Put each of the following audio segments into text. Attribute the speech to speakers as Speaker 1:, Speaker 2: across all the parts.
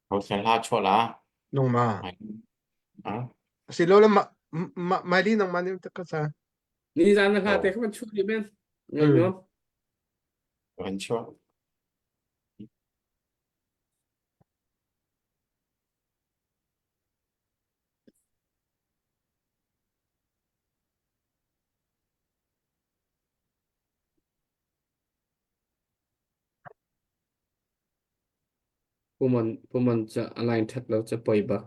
Speaker 1: 好想拉错了啊！nung
Speaker 2: ma
Speaker 1: 哎啊，si
Speaker 2: lola mali nung manim ta ka sa
Speaker 3: 你让那个这
Speaker 1: 哦，
Speaker 3: 个处里面，哎
Speaker 2: mm
Speaker 3: 喏，
Speaker 1: 很错。
Speaker 3: พวกมันจะอะไรทัดเราจะปล่อยบัก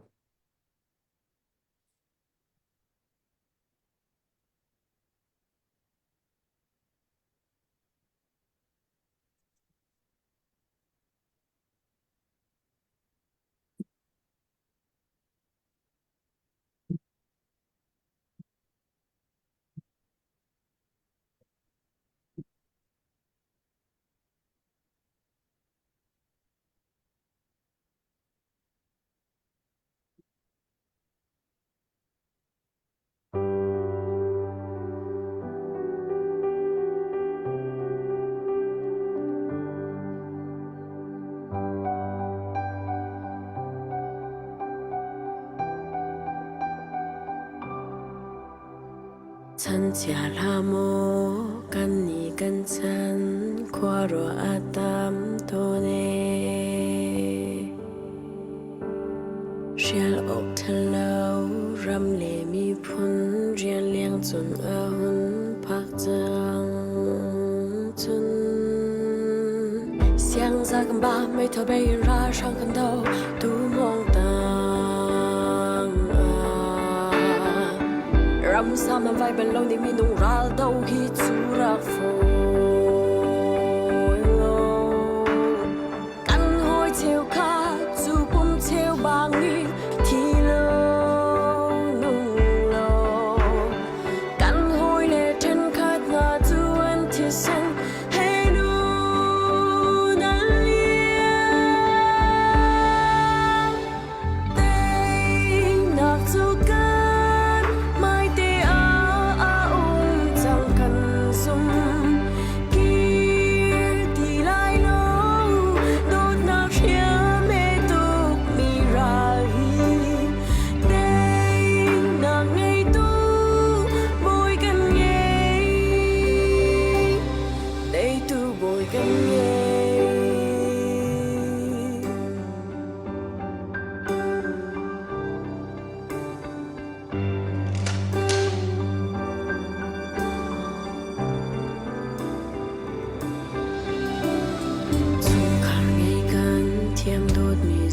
Speaker 4: ฉันจะลาโมกันนี่กันฉันควารัวอาตามตัวเนเชียลอกทะเลารำเลมีพุนเรียนเลี้ยงจนอาหุนพักจังจนเสียงจากกันบ้าไม่เท่าไปยินราช่างกันเดาดูมองตารำซ้ำมันไว้บนโลกนี้มีนุ่งราดาวฮิจูรักโฟกันหอยเที่ยวข้าจูปุ่มเที่ยวบางนี้ที่โลนุ่งโลกันหอยเล่เทนขาดงาจูอันที่ฉันให้ดูนั่นเลี้ยเต้นักจูกัน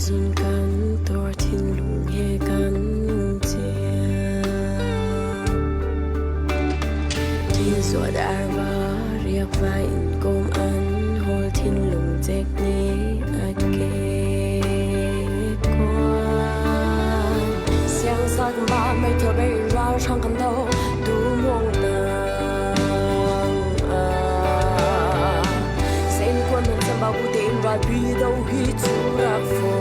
Speaker 4: dun kan tor thin lung he kan nung chia tin suat arwa riak vai in kom an hol thin lung jek ni ake kwa siang sa kan ba mai tho bei ra chang kan do du mong ta sen quan men sam ba bu tin ra bi do hi chu ra fo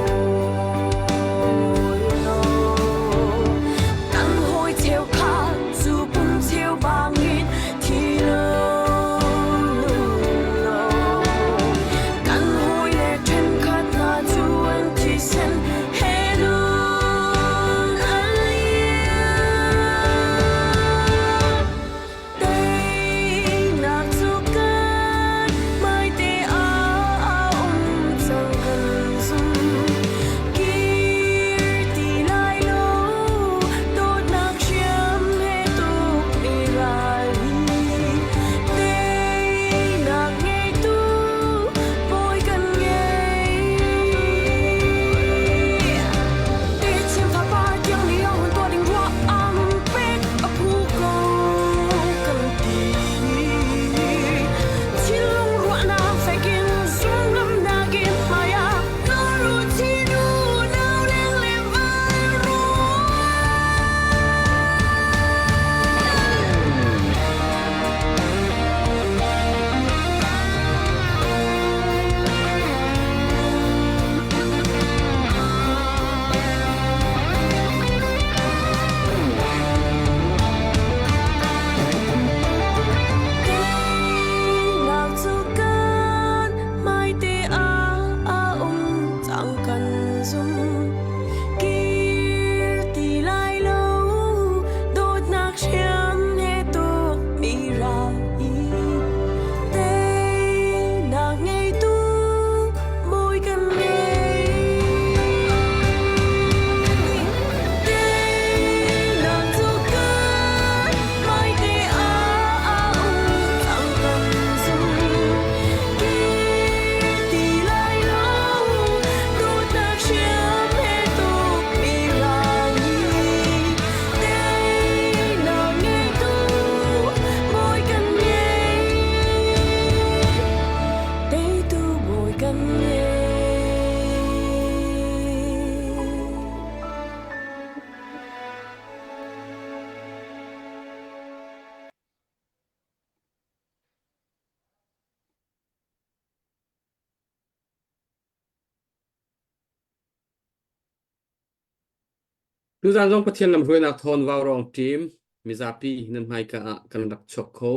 Speaker 3: tu zan jong pathian lam hrui nak thon vào rong team mi zapi nan hai ka kan rak chok kho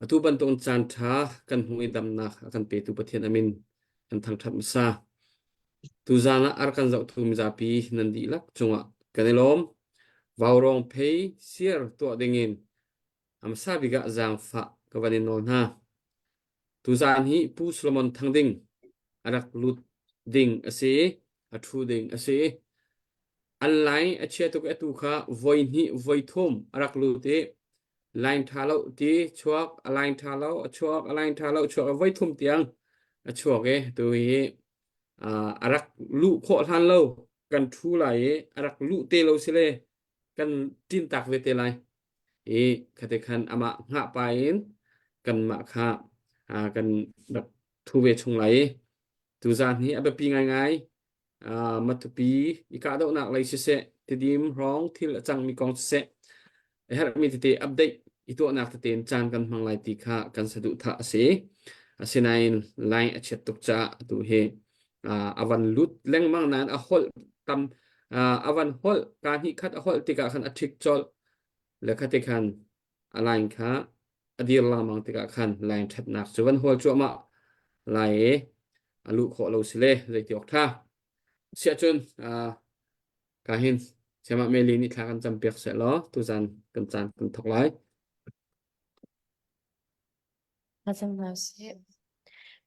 Speaker 3: atu ban ton chan tha kan hui dam na kan pe tu pathian amin kan thang that sa tu zana ar kan zau tu mi zapi nan di lak chunga kanelom vào rong pay siar to dingin am sa biga zang fa ka vanin non ha tu zan hi pu solomon thang ding arak lut ding ase athu ding ase online achia to atu kha voin hi voithom arak lute line thalo ti chuak align thalo chuak align thalo chuak voithom tiang chuak e tu hi arak lu kho than lo kan thu lai arak lu te lo sile kan tin tak ve te lai e khate khan ama nga pain kan ma kha kan dak thu ve chung lai tu zan hi abe pi ngai ngai matupi ika do nak lai se tidim rong thil chang mi kong se her mi te update ito nak te ten chan kan mang lai ti kha kan sadu tha se asinain line achet tuk cha tu he avan lut leng mang nan a hol tam avan hol kan hi khat a hol tika khan athik chol le khate khan align kha adir la mang tika khan line that nak chuan hol chu ma lai alu kho lo sile zai ti ok tha sia chun ka hin sema meli ni thla kan cham pek se lo tu zan kan chan kan thok lai
Speaker 4: Macam nasi.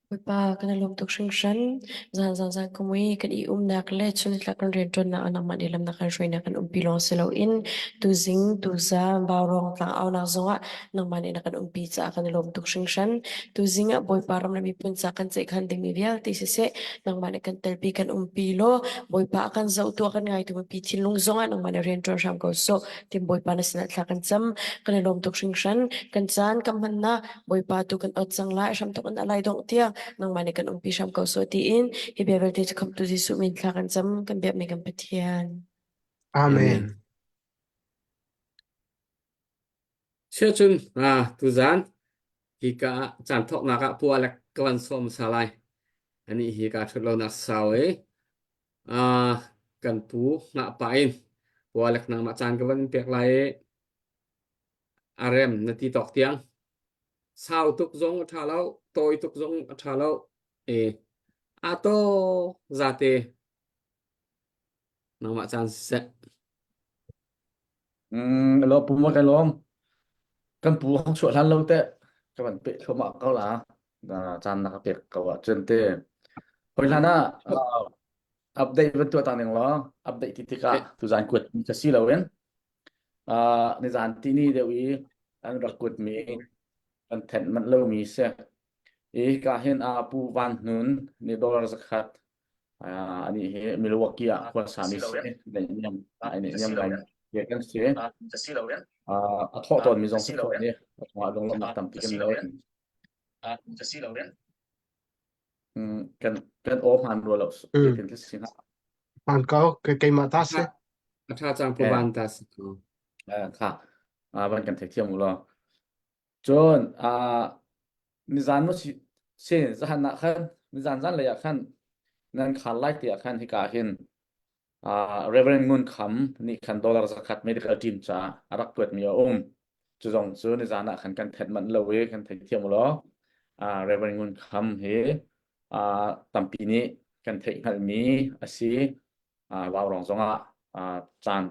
Speaker 4: Bupa kana lom tuk shing shan zan kumui kan nak le chun la kan ren ton na anang man ilam na kan shoi na kan pilong selo in tu zing tu za barong tang au na zonga nang man na kan cha kan lom tuk shing shan tu zinga boy param na mi pun cha kan che khan ding mi vial ti se nang man kan terpi kan pilo boy pa kan zau tu kan ngai tu pi thin lung zonga nang man ren ton sham ko so tim boy pa na sina thla kan cham kan lom tuk shing shan kan chan kam han na boy pa tu kan ot chang la sham to kan alai dong tia nang mani kan sham ko so tiin hi bevel te kam tu ji su min thla kan cham kan bep me kan pathian
Speaker 2: Amen.
Speaker 3: sia chun tu zan hi ka chan thok na ka pu alak kwan som salai ani hi ka thlo na saw e kan pu na pa in pu alak na ma chan ka van pek lai arem na ti tok tiang sao tuk zong thalo toi tuk zong thalo e ato zate na ma chan se
Speaker 5: lo pu mo kai lom kan pu hong chuat han lo te ka ban pe thoma ka la chan na ka pek ka wa chen te hoi la na update ban tu ta neng lo update ti ka tu zan kut ka si lo wen ni zan ti ni de wi an rak kut mi an then man lo mi se e ka hen pu van nun ni dollar zakhat ani he Milwaukee a kwa sa mi se ne nyam ani nyam lai ye kan se a tho ton mi zong se tho ni a dong lam tam pi kan le kan off han ro lo ye kan ke sin
Speaker 2: Pan kau ke mata se.
Speaker 3: tha chang pu ban tas
Speaker 5: ค่ะวันกันเที่ยวมุลจนนิจานมุสิเช่นจะหันนักขันนิจานจันเลยขันนั่นขันไล่เตียขันที่กาหินreverend งุนคำนี่ขันดอลลาร์สักขัด medical team จ้ารักเกิดมีจุดจงซื้อนิจานนักขันกันเท็ดมันเลยกันเที่ยวมุลreverend งุนคำเฮตั้มปีนี้กันเที่ยวมีอาศัยว่าวรองสงจาน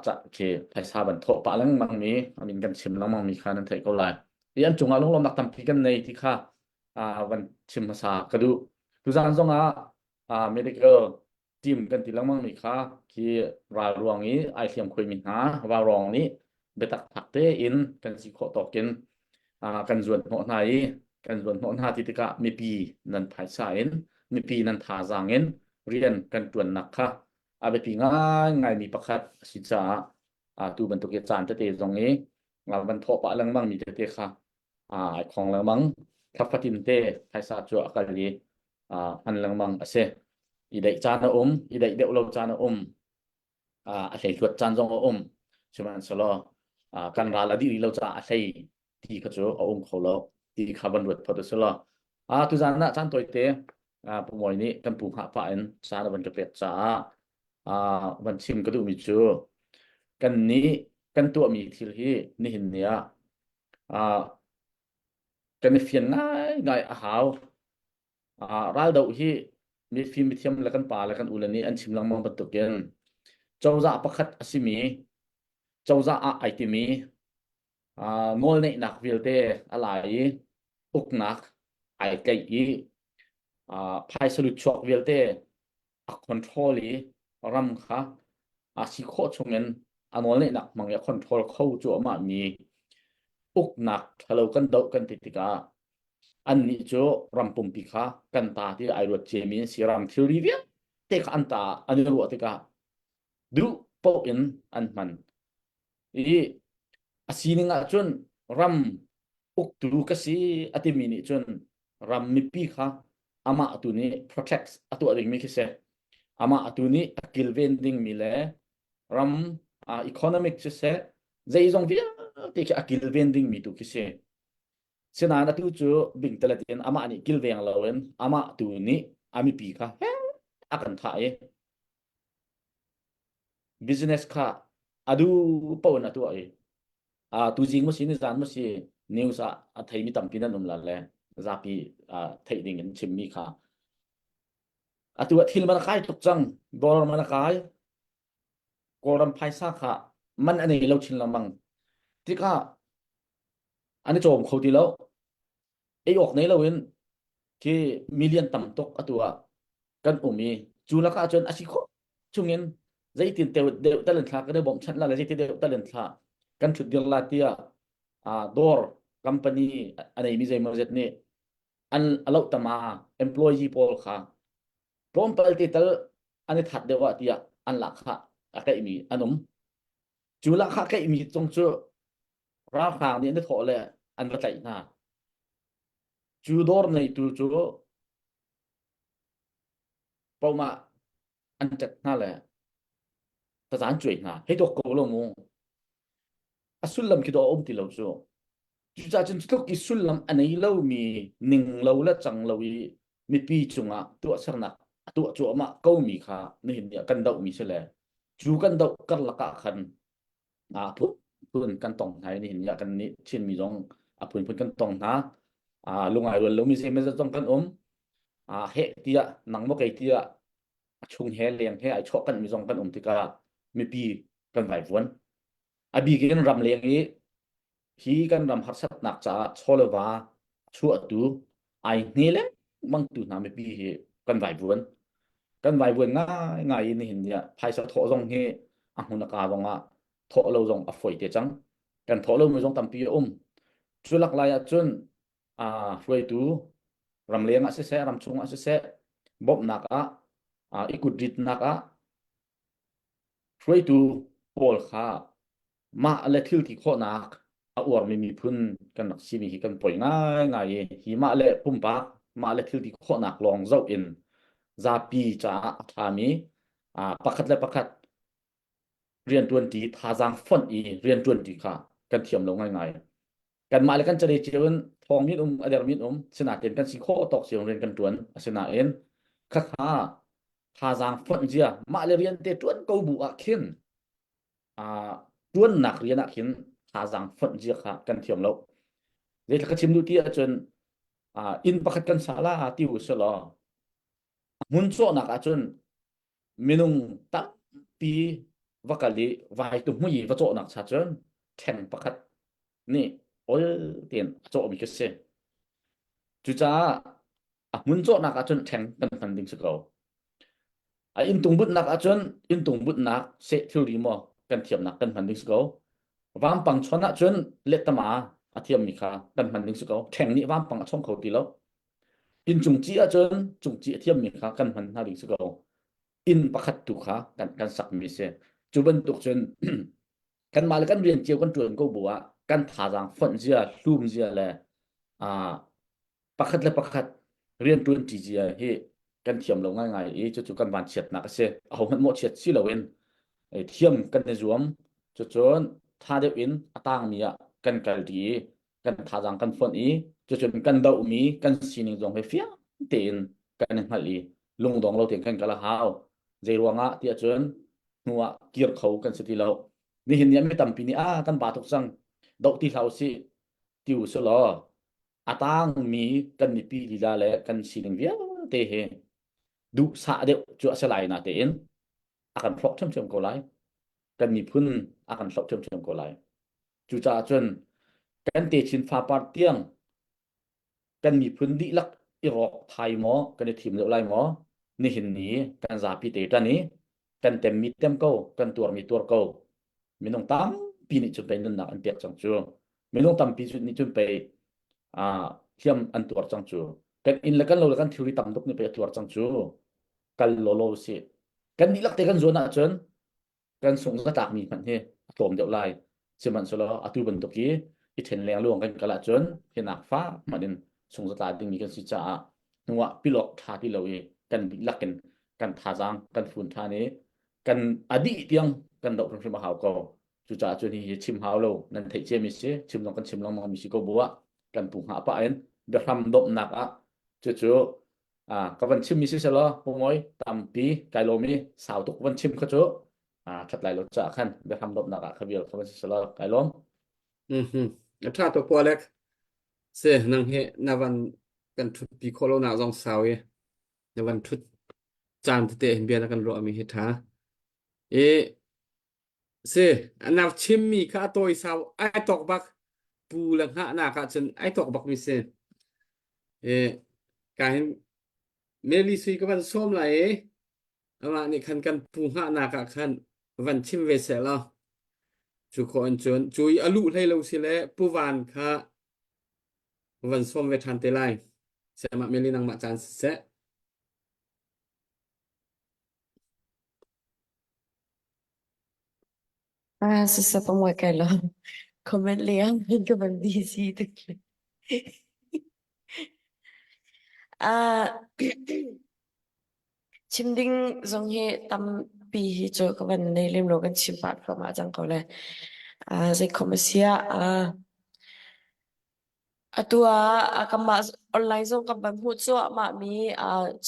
Speaker 5: จะเคไทยซาบันโทปะลังมังมีมินกันชิมลังมังมีค่านั้นเทก็ไลยันจงอาลงลมนักตั้มปีกันในที่ค่าวันชิมภาษากระดูทุกอย่างจงmedical team กันที่ลังมังมีค่าที่รายรวงนี้ไอเทียมคุยมีหาว่ารองนี้เบตักถักเตอินกันสิขอตอกินกันส่วนหัวไหนกันส่วนหัวหน้าที่ติกะมีปีนันไทยซาอินมีปีนันทาจางอินเรียนกันจวนนักค่ะอาเบปีง่ายมีประคัดสิจ้าตูบรรทุกจานจะเตะตรงนี้บรรทุกปะลังมังมีเตะค่ะของลังมังทับพัดินเตะไทยซาจั่วกันดีอันลังมังเสอีเด็กจานอีเด็กเด็กเราจานอาศัยชวดจานจงใช่ไหมสโลกันราลดีเราจะอาศัยที่เขาจะเอาเขาเราที่คาร์บอนวัดพอตัวสโลทุกจานนะจานตัวเตะปุ่มวันนี้กันปุ่มหาฝ่ายจานบันกระเป็ดจ้า วันชิมก็ดูมีจูกันนี้กันตัวมีทีที่นี่เห็นเนี่ยกันเฟียนง่ายอาหาวร้านเดาที่มีฟิล์มมีเทียมแล้วกันป่าแล้วกันอุลนี้อันชิมลังมังประตูเกนเจ้าจะประคัดอสิมีเจ้าจะไอติมีงอลเนี่ยหนักวิลเตอะไรอุกหนักไอไก่พายสลุดช็อกวิลเตคอนโทรลีรัมค่ะสิโคชงเงินงอลเนี่ยหนักมังยาคอนโทรลเข้าจัวมามีอุกหนักทะเลากันเดากันติดติกาอันนี้จูรัมปุ่มปีค่ะกันตาที่ไอรวดเจมินสิรัมทิวรีเวียเตกอันตาอันนี้รัวติกาดูโปอินอันมันอีอาศินิงาจนรัมอุกตูกสีอติมินิจนรัมมิปีค่ะอามาตุนี้ protect ตัวเองไม่คิดเสอามาตุนี้กิลเวนดิ้งมิเลรัมeconomic จะเสใจจงเวียเตกกิลเวนดิ้งมิตุคิดเสเสนานาตุจูบิงตละเตียนอามานี่กิลเวนลาเวนอามาตุนี้อามิปีค่ะอากันถ่าย business ค่ะอดูปนตัวเอตูจริงมั้ยสินี่จานมั้ยสินิวส์ไทยมีตั้มปีนั้นนุ่มละเลยซาปีไทยดิ่งชิมมีค่ะตัวที่มันขายทุกจังดอลลาร์มันขายกอรัมไพซ่าค่ะมันอันนี้เราชินละมังที่ค่ะอันนี้โจมเขาทีแล้วไอ้ออกในเราเห็นที่มิลเลียนต่ำตกตัวกันมีจูแล้วก็จนอาชิโคช่วงนี้ใจติดเดวตะลันทาก็ได้บอกฉันละเลยที่เดวตะลันทากันชุดเดียวลาเตียดอร์คัมพานีอันนี้มีใจมาเจ็ดนี่อันเราตมา employee พอลค่ะพร้อมไปติดอันนี้ถัดเดียวเตียอันหลักค่ะอะไรมีอันนั้นจูหลักค่ะก็มีตรงจุดราคาเนี่ยได้ถอดเลยอันละใจนะจูดอร์ในตัวจูเพราะมาอันจัดนั่นแหละภาษาจีนนะให้ตัวโกลงงสุลลัมคิดว่าติเราจูจุดจ้าจนทุกอิสุลลัมอันนี้เรามีหนึ่งเราและจังเรามีปีจุงตัวสนักตัวจัวมาก็มีค่ะนี่เห็นเนี่ยกันดาวมีเฉลยจูกันดาวกันละกะคันพูนกันตองไทยนี่เห็นเนี่ยกันนี้เช่นมีจงพูนกันตองนะลุงไอ้รวนลุงมีเซมันจะต้องกันเฮเตียหนังมกไอเตียชุงเฮเลียงเฮไอชอกันมีจงกันที่กะมีปีกันไหวฝนบีกันรำเลียงนี้ฮีกันรำหัดสัตนักจ้าชอลวาชัวตูไอนี่แหละมังตูนามีปีกันไหวฝนง่ายนี่เห็นเนี่ยภายสักโถจงเฮหุ่นกาจงโถเราจงฝอยเตจังกันโถเราไม่จงตั้มปีจุลักลายจนฝอยตูรำเลียงเสรำชงเสบบนักอีกุดิตนักฝอยตูโพลค่ะมาอะไรที่ที่ข้อนักอวดไม่มีพื้นกันนักชีวิตกันป่วยง่ายหิมะเละปุ่มปากมาอะไรที่ข้อนักลองเจ้าอินซาปีจ้าทามีประคัดและประคัดเรียนตัวดีทาจังฟอนอีเรียนตัวดีค่ะกันเทียมลงง่ายกันมาเลยกันจะได้เจอทองมิดอเดลมิดสนาเต็นกันสิโคตกเสียงเรียนกันตัวสนาเอ็นข้าทาจังฟอนเจียมาเลยเรียนเตตัวกูบุอาคินตัวหนักเรียนขินหาจังฝนเจียค่ะกันเทียมแล้วเดี๋ยวก็ชิมดูที่จนอินประคัดกันสาลาที่อุศลมุนโซนักจนมินุงตั้งปีวักลีวายตุ่มมุยวัจโจนักชาจนแข่งประคัดนี่โอ้ยเตียนโจมีกเสจุจ้ามุนโซนักจนแข่งกันพันดิ่งสกออินตุงบุตนักจนอินตุงบุตนักเสทิวรีมอกันเทียมนักกันพันดิ่งสกวางปังชนะจนเล็ตมาเทียมมีค่ะกันพันดิ่งสกแข่งนี้วางปังช่องเขาตีแล้วอินจุงจีจนจุงจีเทียมมีค่ะกันพันหาดิ่งสกอินประคัดตุค่ะกันสักมีเสจุบันตุกจนกันมาแล้วกันเรียนเจียวกันจวนก็บัวกันทาจังฝนเจียลุ่มเจียเลยประคัดและประคัดเรียนจวนจีเจียเฮกันเทียมเราง่ายๆจุกันบานเฉียดนักเสเอามันหมดเฉียดสิเราเองเทียมกันในรวมจนท่าเดียวอินต่างมีกันกันดีกันทาจังกันฝนจนกันดาวมีกันสีนิงจงไปเฟี้ยเตียนกันหันลีลุงดองเราเตียนกันกะละหาว zeiruanga tia chuan nuwa kir khau kan siti lo ni hin yam mi tampi ni a kan ba thok sang dau ti hlau si tiu so lo atang mi kan ni pi li la le kan siling via te he du sa de chu asalai na te in akan thlok chem ko lai kan ni phun akan thlok chem ko lai chu cha chuan kan te chin fa par tiang kan ni phun di lak i rok thai mo kan ni thim lo lai mo ni hin ni kan za pi te ta ni kan tem mi tem ko kan tur mi tur ko minong tam pi ni chu pe nan na an pek chang chu minong tam pi chu ni chu pe hiam an tur chang chu kan in la kan lo la kan thuri tam dok ni pe tur chang chu kal lo si kan ni lak te kan zona chun kan sung ka tak mi man he tom deuh lai siman solo atu ban to ki i then leng luang kan kala chun hinak fa manin sung ta ding mi kan si cha nuwa pilok tha ti lo e kan bi lakin kan tha jang kan fun tha ni kan adi tiang kan dok rim haw ko chu cha chu ni chim haw lo nan thei che mi se chim long kan chim long ma mi si ko buwa kan pu ha pa en be ram dop nak a chu chu ka van chim mi si se lo pomoi tampi kai lo mi sao tok van chim ka chu thật lại lo cha khan be ham dop naka khabiel khaban sala kailom
Speaker 3: Tra to polek se nang he navan kan thut pi kholo na jong saw e navan thut chan te hin bia kan ro mi he tha e se anav chim mi kha toy saw ai tok bak pu lang ha na ka chen ai tok bak mi se e ka hin meli sui ka van som la e ama ni khan kan pu ha na ka khan van chim ve se la chu ko an chon chui alu hlei lo si le pu van kha van som ve than te lai se ma meli nang ma chan se
Speaker 4: Sisa pa mo kailo. Comment liang ka ban busy tuk. Chim ding zong he tam pi hi cho ka ban nei lim lo kan chim pat from a jang ko le. Zai komesia atua kamba online zong kamba hu cho ma mi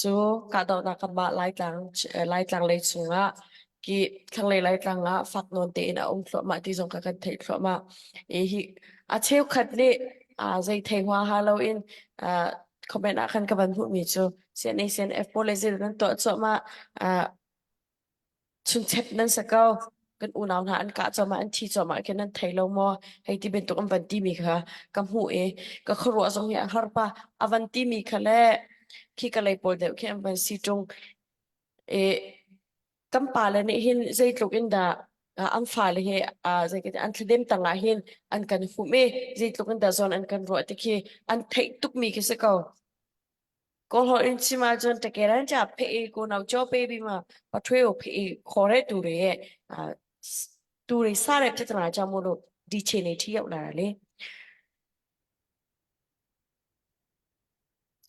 Speaker 4: cho ka do na kamba lai tlang le chunga ki thang le lai tlang a fak non te in a thlo ma ti zong ka kan thei thlo ma e hi cheu khat le zai thei hwa ha lo in comment a khan ka ban hu mi cho sen f pole zai nan to cho ma chung chet nan sa ko kan u naw na an ka cho ma an thi cho ma kan an thei lo mo hei ti ben to kan ban ti mi kha kam hu e ka khro zong ya har pa avan ti mi kha le ki ka lai pol de ki an ban si tung e kam pa le ne hin zai tluk in da am fa le he zai ke an thledem tanga hin an kan fu me zai tluk in da zon an kan ro te ki an thei tuk mi ki se ko ko ho in chima jon te ke ran cha phe e ko naw cho pe bi ma pa thwe o phe e kho re tu de ye tu de sa de phat na cha mo lo di che ne thi yauk la da le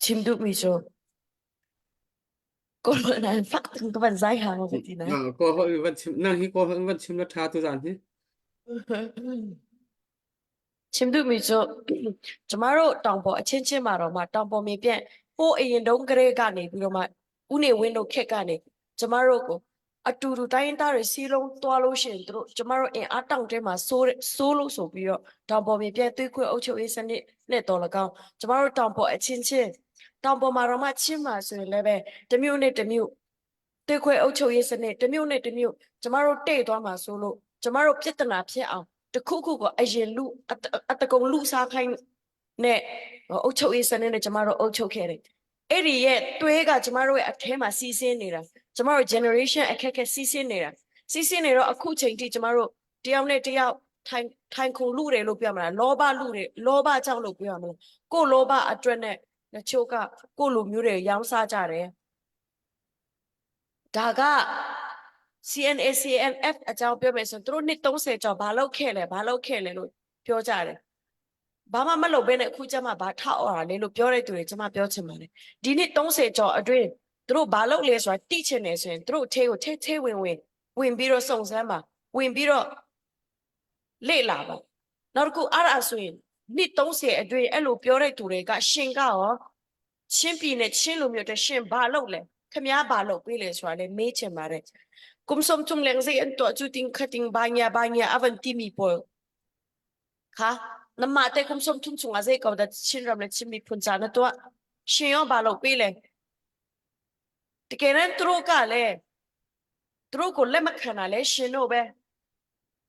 Speaker 4: chim du mi cho ko lo na fak từng cái ban zai ha mo ti na
Speaker 3: ko ho van chim nang hi ko ho van chim la tha tu jan he
Speaker 4: chim du mi cho ကျမတို့တောင်ပေါ်အချင်းချင်းမှာတော့မှတောင်ပေါ်မြေပြန့်ပို့အရင်တုန်းကလေးကနေပြီးတော့မှဥနေဝင်းတို့ခက်ကနေကျမတို့ကိုအတူတူတိုင်းသားတွေစီးလုံးသွားလို့ရှိရင်တို့ကျမတို့အင်အားတောင့်တဲမှာစိုးလို့ဆိုပြီးတော့တောင်ပေါ်မြေပြန့်သွေးခွဲအုပ်ချုပ်ရေးစနစ်နဲ့တော်လကောင်းကျမတို့တောင်ပေါ်အချင်းချင်းတောင်ပေါ်မှာတော့မှချင်းမှာဆိုရင်လည်းပဲတစ်မြို့နဲ့တစ်မြို့သွေးခွဲအုပ်ချုပ်ရေးစနစ်တစ်မြို့နဲ့တစ်မြို့ကျမတို့တိတ်သွားမှာဆိုလို့ကျမတို့ပြဿနာဖြစ်အောင်တခုခုကိုအရင်လူအတကုံလူစားခိုင်းနဲ့အုပ်ချုပ်ရေးစနစ်နဲ့ကျမတို့အုပ်ချုပ်ခဲ့တယ်အဲ့ဒီရဲ့သွေးကကျမတို့ရဲ့အထဲမှာစီးဆင်းနေတာကျမတို့ generation အခက်အခဲစီးဆင်းနေတာစီးဆင်းနေတော့အခုချိန်ထိကျမတို့တယောက်နဲ့တယောက်ထိုင်ခုံလူတယ်လို့ပြောမလားလောဘလူတယ်လောဘကြောင့်လို့ပြောရမလားကိုလောဘအတွက်နဲ့တချို့ကကိုလူမျိုးတွေရောင်းစားကြတယ်ဒါကCNA CNF အကြောင်းပြောမယ်ဆိုသူတို့နှစ်30ကျော်ဘာလုပ်ခဲ့လဲလို့ပြောကြတယ်ဘာမှမလုပ်ဘဲနဲ့အခုကျမှဘာထောက်အောင်လဲလို့ပြောတဲ့သူတွေကျမပြောချင်ပါတယ်ဒီနှစ်30ကျော်အတွင်းသူတို့ဘာလုပ်လဲဆိုတာသိချင်တယ်ဆိုရင်သူတို့ထဲကိုထဲဝင်ပြီးတော့စုံစမ်းပါဝင်ပြီးတော့လေ့လာပါနောက်တစ်ခုအဲ့ဒါဆိုရင်နှစ်30အတွင်းအဲ့လိုပြောတဲ့သူတွေကရှင်ကရောချင်းပြည်နဲ့ချင်းလူမျိုးတွေရှင်ဘာလုပ်လဲ ခမည်းဘာလုပ်ပေးလဲဆိုတာလေမေးချင်ပါတယ်ကုမ်စုံထုံလန်စေအန်တော့ချူတင်ခတင်ဘာညာအဝန်တီမီပေါ်ခါနမတဲ့ကုမ်စုံထုံချုံအစေကောဒချင်းရမ်လက်ချင်းမီဖွန်ချာနတော့ရှင်ရောဘာလုပ်ပေးလဲတကယ်တမ်းသူတို့ကလည်းသူတို့ကိုလက်မခံတာလဲရှင်တို့ပဲ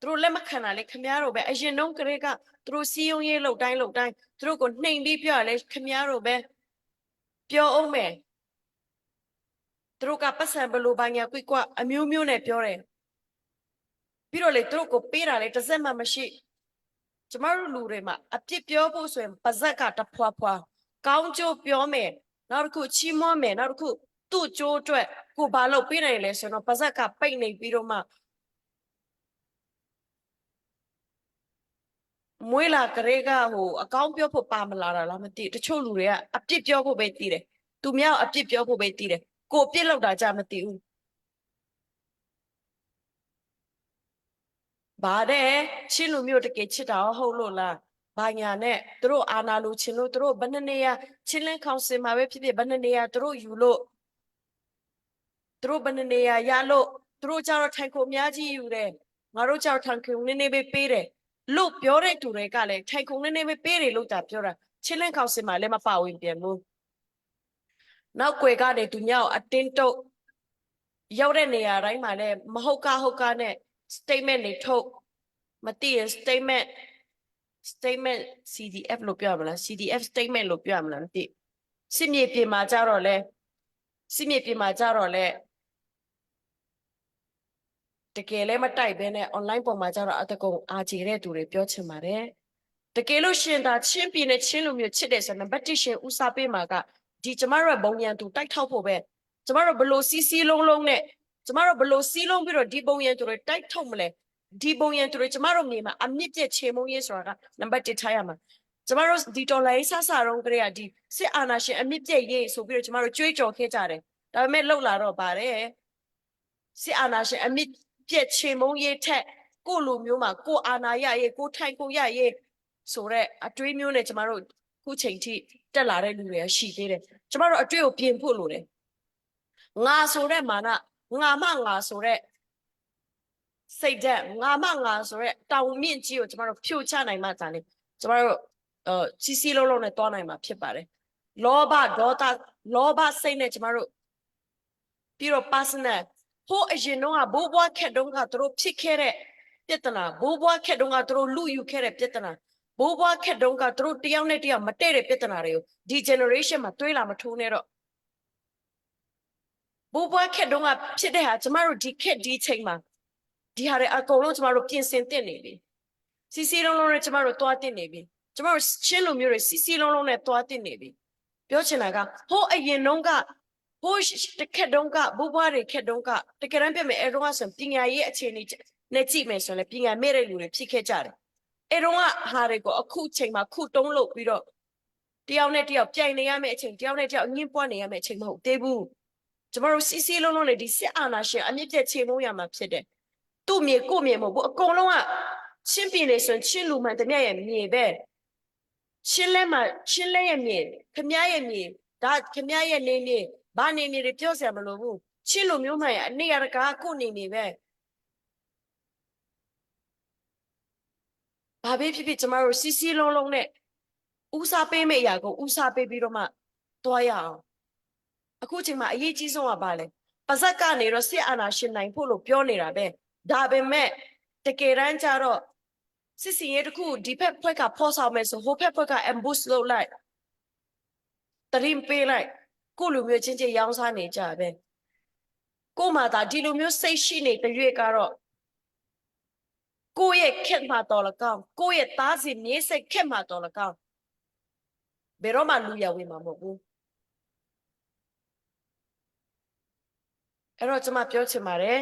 Speaker 4: သူတို့လက်မခံတာလဲခမည်းတော်ပဲအရင်တော့ကလေးကသူတို့စီယုံရေးလောက်တိုင်းသူတို့ကိုနှိမ်ပြီးပြောရလဲခမည်းတော်ပဲပြောအောင်မယ်သူတို့ကပတ်စံဘလို့ဘာညာကွအမျိုးမျိုးနဲ့ပြောတယ်ပြီးတော့လေသူတို့ကိုပေးတာလေတစ်စက်မှမရှိကျမတို့လူတွေမှာအပြစ်ပြောဖို့ဆိုရင်ပါဇက်ကတဖွာကောင်းကျိုးပြောမယ်နောက်တစ်ခုချီးမွမ်းမယ်နောက်တစ်ခုသူ့ကျိုးအတွက်ကိုဘာလို့ပေးနိုင်လဲဆိုတော့ပါဇက်ကပိတ်နေပြီးတော့မှမွေးလာကလေးကအကောင်းပြောဖို့ပါမလာတာလားမသိတချို့လူတွေကအပြစ်ပြောဖို့ပဲတည်တယ်သူများအပြစ်ပြောဖို့ပဲတည်တယ်ကိုပြစ်လောက်တာကြမသိဘူးဘာတဲ့ချင်းလူမျိုးတကယ်ချစ်တာဟုတ်လို့လားဘာညာနဲ့သူတို့အာနာလူချင်းလို့သူတို့ဘယ်နှစ်နေရချင်းလင်းခေါင်းစင်မှာပဲဖြစ်ဖြစ်ဘယ်နှစ်နေရသူတို့ယူလို့သူတို့ဘယ်နှစ်နေရရလို့သူတို့ကြတော့ထိုင်ခုံအများကြီးယူတယ်ငါတို့ကြတော့ထိုင်ခုံနည်းနည်းပဲပေးတယ်လို့ပြောတဲ့သူတွေကလည်းထိုင်ခုံနည်းနည်းပဲပေးတယ်လို့တာပြောတာချင်းလင်းခေါင်းစင်မှာလည်းမပါဝင်ပြန်ဘူးနောက်ွယ်ကနေသူညောက်အတင်းတုတ်ရောက်တဲ့နေရာတိုင်းမှာလည်းမဟုတ်ကနဲ့ statement တွေထုတ်မသိရ statement CDF လို့ပြောရမလား CDF statement လို့ပြောရမလားမသိစစ်မြေပြင်မှာကြတော့လဲတကယ်လည်းမတိုက်ဘဲနဲ့ online ပေါ်မှာကြတော့အတကုံအာချေတဲ့သူတွေပြောချင်ပါတယ်တကယ်လို့ရှင်သာချင်းပြည်နဲ့ချင်းလူမျိုးချစ်တယ်ဆိုတော့နံပါတ်1ရှင်ဦးစားပေးမှာကဒီကျမတို့ရဲ့ဘုံရန်သူတိုက်ထောက်ဖို့ပဲကျမတို့ဘလို့စီလုံးနဲ့ကျမတို့ဘလို့စီးလုံးပြီးတော့ဒီဘုံရန်သူတွေတိုက်ထုတ်မလဲဒီဘုံရန်သူတွေကျမတို့မြေမှာအမြင့်ပြည့်ချေမုံရေးဆိုတာကနံပါတ်1ထားရမှာကျမတို့ဒီတော်လိုင်းဆဆရုံးကလေးကဒီစစ်အာဏာရှင်အမြင့်ပြည့်ရေးဆိုပြီးတော့ကျမတို့ကြွေးကြော်ခဲ့ကြတယ်ဒါပေမဲ့လှုပ်လာတော့ပါတယ်စစ်အာဏာရှင်အမြင့်ပြည့်ချေမုံရေးထက်ကိုလူမျိုးမှာကိုအာဏာရရေးကိုထိုင်ကိုရရေးဆိုတဲ့အတွေးမျိုးနဲ့ကျမတို့ခုချိန်ထိတက်လာတဲ့လူတွေရှိသေးတယ်ကျမတို့အတွေ့ကိုပြင်ဖို့လိုတယ်ငါဆိုတဲ့မာနငါဆိုတဲ့စိတ်ဓာတ်ငါဆိုတဲ့တောင်မြင့်ကြီးကိုကျမတို့ဖြိုချနိုင်မှသာလေကျမတို့စီလုံးနဲ့တွားနိုင်မှာဖြစ်ပါတယ်လောဘဒေါသလောဘစိတ်နဲ့ကျမတို့ပြီးတော့ personal ဟိုအရင်တော့ဘိုးဘွားခက်တုန်းကသူတို့ဖြစ်ခဲ့တဲ့ပြဿနာဘိုးဘွားခက်တုန်းကသူတို့လူယူခဲ့တဲ့ပြဿနာဘိုးဘွားခက်တုန်းကသူတို့တယောက်နဲ့တယောက်မတည့်တဲ့ပြဿနာတွေကိုဒီ generation မှာတွေးလာမထိုးနဲ့တော့ဘိုးဘွားခက်တုန်းကဖြစ်တဲ့ဟာကျမတို့ဒီခက်ဒီချိန်မှာဒီဟာတွေအကုန်လုံးကျမတို့ပြင်ဆင်တင်နေပြီစီလုံးနဲ့ကျမတို့တွားတင်နေပြီကျမတို့ချင်းလူမျိုးတွေစီလုံးနဲ့တွားတင်နေပြီပြောချင်တာကဟိုအရင်တုန်းကဟိုတစ်ခက်တုန်းကဘိုးဘွားတွေခက်တုန်းကတကယ်တမ်းပြမယ်အဲတုန်းကဆိုပညာရေးအခြေအနေနဲ့ကြည့်မယ်ဆိုရင်ပညာမဲ့တဲ့လူတွေဖြစ်ခဲ့ကြတယ်အဲတုန်းကဟာတွေကိုအခုချိန်မှာခုတုံးလို့ပြီးတော့တယောက်နဲ့တယောက်ပြိုင်နေရမယ့်အချိန်တယောက်နဲ့တယောက်အငင်းပွားနေရမယ့်အချိန်မဟုတ်သေးဘူးကျမတို့စီလုံးနဲ့ဒီစစ်အာဏာရှင်အမြင့်ပြည့်ချေမှုရမှာဖြစ်တယ်သူ့မြေကိုမြေမဟုတ်ဘူးအကုန်လုံးကချင်းပြည်နေဆိုရင်ချင်းလူမှန်တမျက်ရဲ့မြေပဲချင်းလဲရဲ့မြေခမည်းရဲ့မြေဒါခမည်းရဲ့နေမြေဘာနေမြေတွေပြောစရာမလိုဘူးချင်းလူမျိုးမှန်ရဲ့အနေရကကိုနေမြေပဲဘာပဲဖြစ်ဖြစ်ကျမတို့စီလုံးနဲ့ဦးစားပေးမယ့်အရာကိုဦးစားပေးပြီးတော့မှတွားရအောင်အခုချိန်မှာအရေးကြီးဆုံးကဘာလဲပါဇက်ကနေတော့စစ်အာဏာရှင်နိုင်ဖို့လို့ပြောနေတာပဲဒါပေမဲ့တကယ်တမ်းကျတော့စစ်စင်ရေးတစ်ခုဒီဖက်ဖွဲ့ကဖော်ဆောင်မယ်ဆိုဟိုဖက်ဖွဲ့က ambush လုပ်လိုက်တရင်ပေးလိုက်ကိုလူမျိုးချင်းရောင်းစားနေကြပဲကိုမှသာဒီလူမျိုးစိတ်ရှိနေတဲ့ရွေးကတော့ကိုရဲ့ခက်မှာတော်လကောင်းကိုရဲ့သားစီမြေးစိတ်ခက်မှာတော်လကောင်းဘယ်တော့မှလူရဝင်မှာမဟုတ်ဘူးအဲ့တော့ကျွန်မပြောချင်ပါတယ်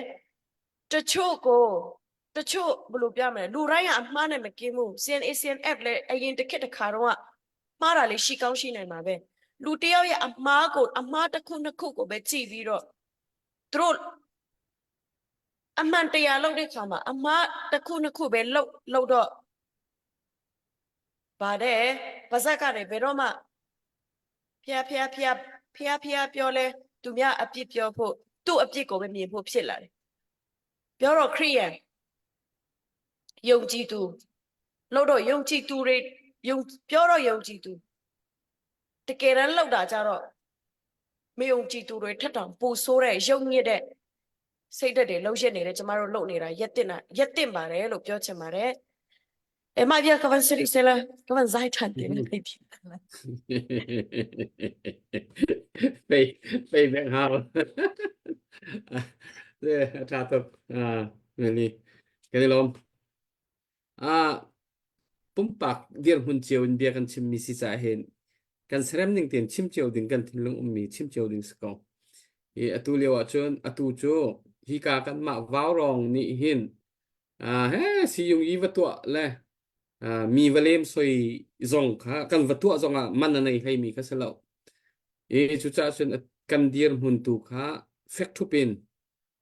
Speaker 4: တချို့ဘယ်လိုပြောမလဲလူတိုင်းကအမှားနဲ့မကင်းဘူး CNF လည်းအရင်တစ်ခက်တစ်ခါတော့မှားတာလေးရှိကောင်းရှိနိုင်မှာပဲလူတယောက်ရဲ့အမှားတစ်ခုနှစ်ခုကိုပဲကြည့်ပြီးတော့သူတို့အမှန်တရားလုပ်တဲ့ခါမှာအမှားတစ်ခုနှစ်ခုပဲလုပ်တော့ဗါတဲ့ပါဇက်ကလည်းဘယ်တော့မှဖျားပြောလဲ
Speaker 6: သူများအပြစ်ပြောဖို့သူ့အပြစ်ကိုပဲမြင်ဖို့ဖြစ်လာတယ်ပြောတော့ခရိယန်ယုံကြည်သူလို့တော့ယုံကြည်သူတွေပြောတော့ယုံကြည်သူတကယ်တမ်းလောက်တာကြတော့မယုံကြည်သူတွေထက်တောင်ပိုဆိုးတဲ့ယုံညစ်တဲ့စိတ်ဓာတ်တွေလှုပ်ရှက်နေတယ်ကျမတို့လှုပ်နေတာရက်တင်ပါတယ်လို့ပြောချင်ပါတယ်maar wir kan stellen, kan zijn het niet.
Speaker 3: ไปแบ่งเฮาชาตกเมลีกันลมปุ่มปักเดียร์หุ่นเจียวเบียกันชิมมีสิสาเห็นกันเสร็จนิ่งเตียนชิมเจียวดึงกันทิ้งลงมีชิมเจียวดึงสกองอตูเลียวจนอตูโจฮิกากันมาว้าวรองนี่เห็นเฮ้สิยุงอีวัตัวเลยมีวเลมสวยซองค่ะกันวัตถุซองมันนั่นเองให้มีก็เสร็จแล้วจุดจ้าส่วนกันเดียร์หุ่นตูค่ะเฟกทุเป็น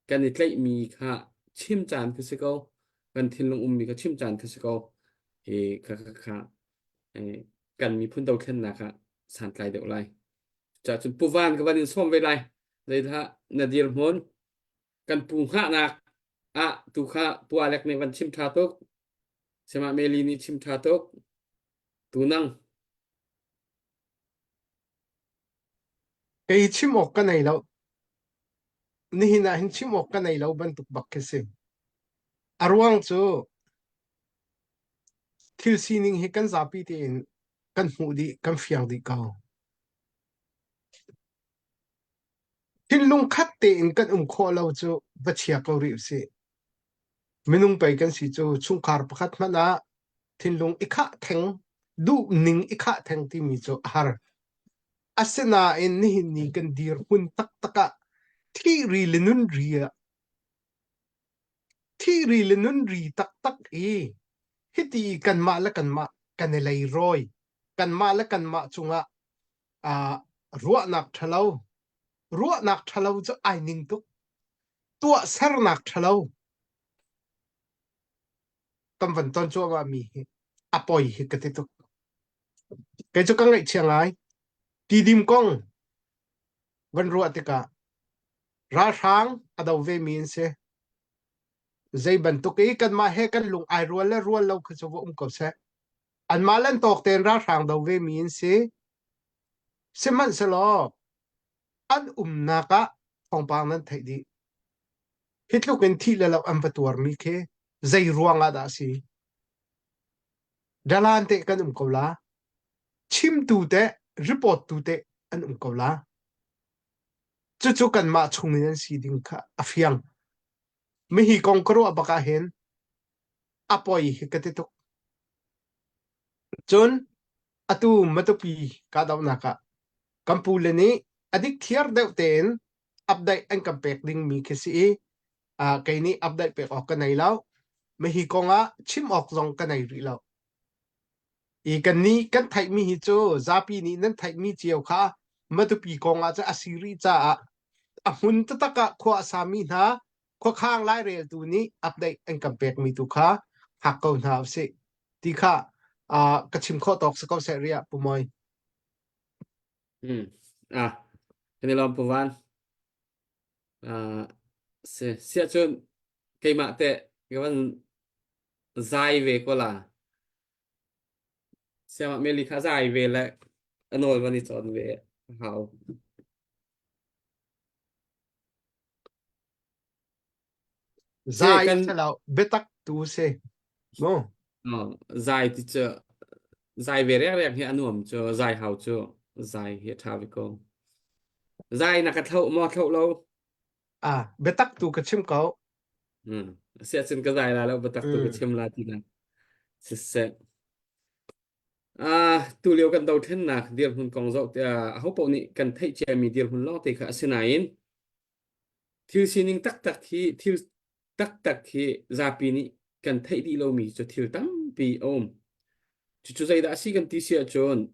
Speaker 3: กันอีกเลยมีค่ะชิมจานคือสิเขากันทิ้งลงมีก็ชิมจานคือสิเขาค่ะกันมีพุ่นเตาเข็นนะคะสารไกลเดี๋ยวไรจะจนปูวานกับวันนี้ส้มไปไรเลยท่านาเดียร์หุ่นกันปูหะนักตูค่ะปูอะไรในวันชิมทาตุกSama Meli ni chim thatok tunang
Speaker 2: cái chim ốc cái này lâu ni hina hin chim ốc cái này lâu ban tục bạc cái sim arwang chu thil sining hi kan zapi tin kan mu di kan fiang di ka hin lung khat te in kan kho lo chu bachia ko ri se minung pai kan si chu chungkar pakhat mana thinlung ikha theng du ning ikha theng ti mi chu har asena in ni hin ni kan dir hun tak taka thi ri lenun ri tak tak hiti kan ma kan lei roi kan ma chunga ruwa nak thalo chu ai ning tu tua sar nak thalo tâm vận tôn cho và mi apoi hi cái tục cái cho các ngài chiang ai ti dim kong văn ruột thì cả ra sáng ở đầu về miền se dây bẩn tục cái cần mà hay cần lùng ai ruột lâu khi cho vợ cầu se anh mà lên tộc tiền ra sáng đầu về miền se man se lo anh naka phong bang nan thấy đi hit lúc en thi là lâu anh bắt tuar mi ke dây ruang ada si dalante kan kola chim tu te report tu te an kola chu kan ma chungin si ding kha afiang mi hi kong kro abaka hen apoi hi kate to chon atu matopi ka daw naka kampule ni adik thiar deuh ten update an kampek ding mi kesi kai ni update pe ok kanai law mi hi konga chim ok zong kanai ri law kan ni kan thai mi hi chu zapi ni nan thai mi chiao kha matupi konga cha asiri cha hun ta taka khwa sami na khwa khang lai rel tu ni update an kampek mi tu kha hakko na se ti kha kachim kho tok sa ko se ria pumoi
Speaker 3: cái này làm văn sẽ chọn cái mã tệ cái văn dài về qua là xem mà mình khá dài về lại nổi văn đi chọn về hảo
Speaker 2: dài sẽ là betak tu se no
Speaker 3: dài thì chờ dài về rẽ hiện anh nuông cho dài hảo cho dài hiện thao với con dài là cái thâu mò thâu lâu
Speaker 2: betak tu kachim kau
Speaker 3: sẽ xin cái dài là lâu betak tu cái chim là thì là sẽ tu liệu cần đầu tiên là điều hun còn dọc thì hậu bộ nị cần thấy trẻ mình điều hun lo thì khá xin này thiếu xin những tắc khi thiếu tắc khi ra pi nị cần thấy đi lâu mi cho thiếu tắm pi ôm chú dây đã xí cần tí xia chôn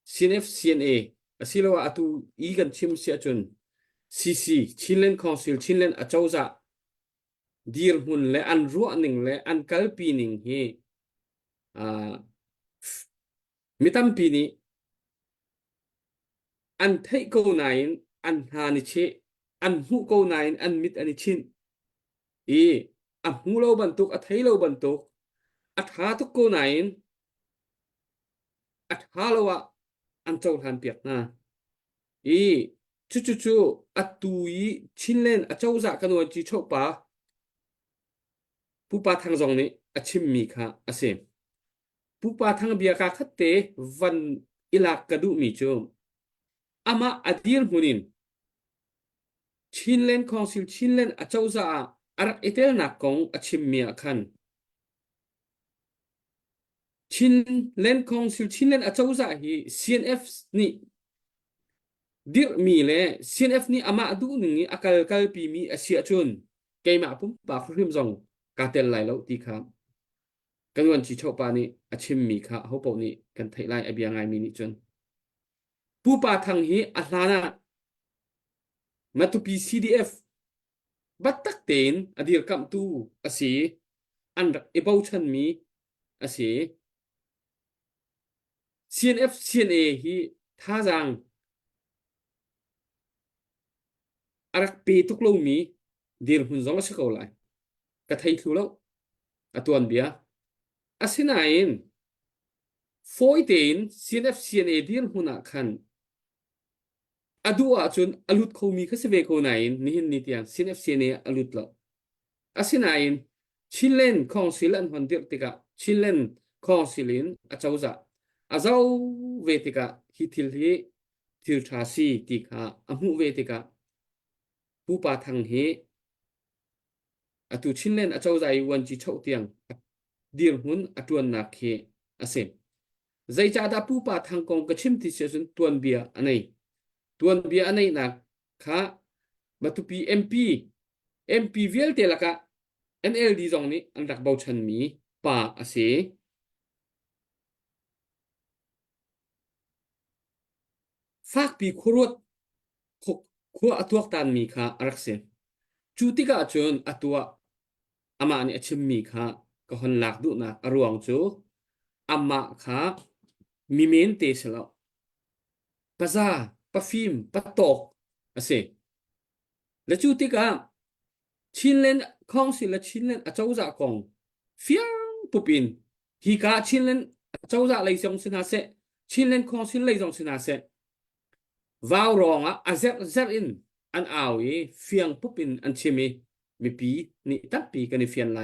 Speaker 3: CNF CNA xí lâu tu ý cần chim xia chôn CC chín lên council chín lên ở châu dạ điều hun lẽ ăn ruộng nịnh lẽ ăn cál pi nịnh hi mitam pi ni an thấy câu này อันหานิเชอันหูโกนายอันมิดอันนิชินอีอันหูเราบรรทุกอัทให้เราบรรทุกอัทหาทุกโกนายอัทหาเราอะอันเจ้าทันเปียกนะอีจู่อัตตุยชินเล่นอัเจ้าจะกันวันจีโชปะผู้ปาทางจงนี้อัชิมมีค่ะอาเซมผู้ปาทางเบียกาคัตเตวันอิลากกระดูมีจูอามาอดีลหุนินชินเล่นของสิลชินเล่นอัเจ้าจะอารักเอเตลนักของอัชิมมีอาคันชินเล่นของสิลชินเล่นอัเจ้าจะฮี CNF นี่ดิรมีเลย CNF นี่อามาดูหนึ่งอากาลกัลปีมีอาเซียจุนเกย์มาปุ๊บปากริมจงกาเตลไลแล้วตีครับกันวันจีโชปานี่อาชิมมีค่ะเขาบอกนี่กันไทยไลไอเบียงไงมีนี่จนผู้ปาทางฮีอัลานะมาตุปี CDF บัตตักเตนอดีรกัมตูอาศีอันรักเอบาชันมีอาศี CNF CNA ฮีท่าจังอารักปีตุกโลมีดีรหุ่นจงละสกอลไลกะไทยทุแล้วอตัวอันเบียอาศินัยน์ฟอยเตน CNF CNA ดีรหุ่นอาคันอดูอาจนอลุดเขามีคัสเวโกไนน์นี่เห็นนิตยัง CNF CNA อลุดละอาศินัยน์ชิลเลนคองซิลันฮันเดียร์ติกะชิลเลนคองซิลินอาเจ้าจะอาเจ้าเวติกะฮิทิลฮีทิลทราซีติกะอามุเวติกะผู้ปาทางเฮอตุชินเล่นอาเจ้าใจวันจีเช่าเตียงดีร์หุนอตวนนักเฮอาเซมใจจ่าดาผู้ปาทางกองกระชิมที่เสียจนตวนเบียอันไหนตวนเบียอันไหนนักค่ะมาตุปีMP เวลเตละกะ NLD จงนี้อันรักเบาชันมีป่าอาเซฝากปีครวดขัวอตัวตันมีค่ะรักเซจูติกาจนอตัวอามานี่ชิมมีค่ะก็หันหลักดูนะอรวงจูอามาค่ะมีเมนเตสแล้วปะซาปะฟิมปะตอกอาเซและจูติกาชินเลนของสิและชินเลนอาเจ้าจากของเฟียงปุปินฮีกาชินเลนอาเจ้าจากเลยจงสินาเซชินเลนของสิเลยจงสินาเซวาวรองอ่ะอาเซเซอินอันเอาอีเฟียงปุปินอันชิมีปีนี่ตัดปีกันในเฟียนไล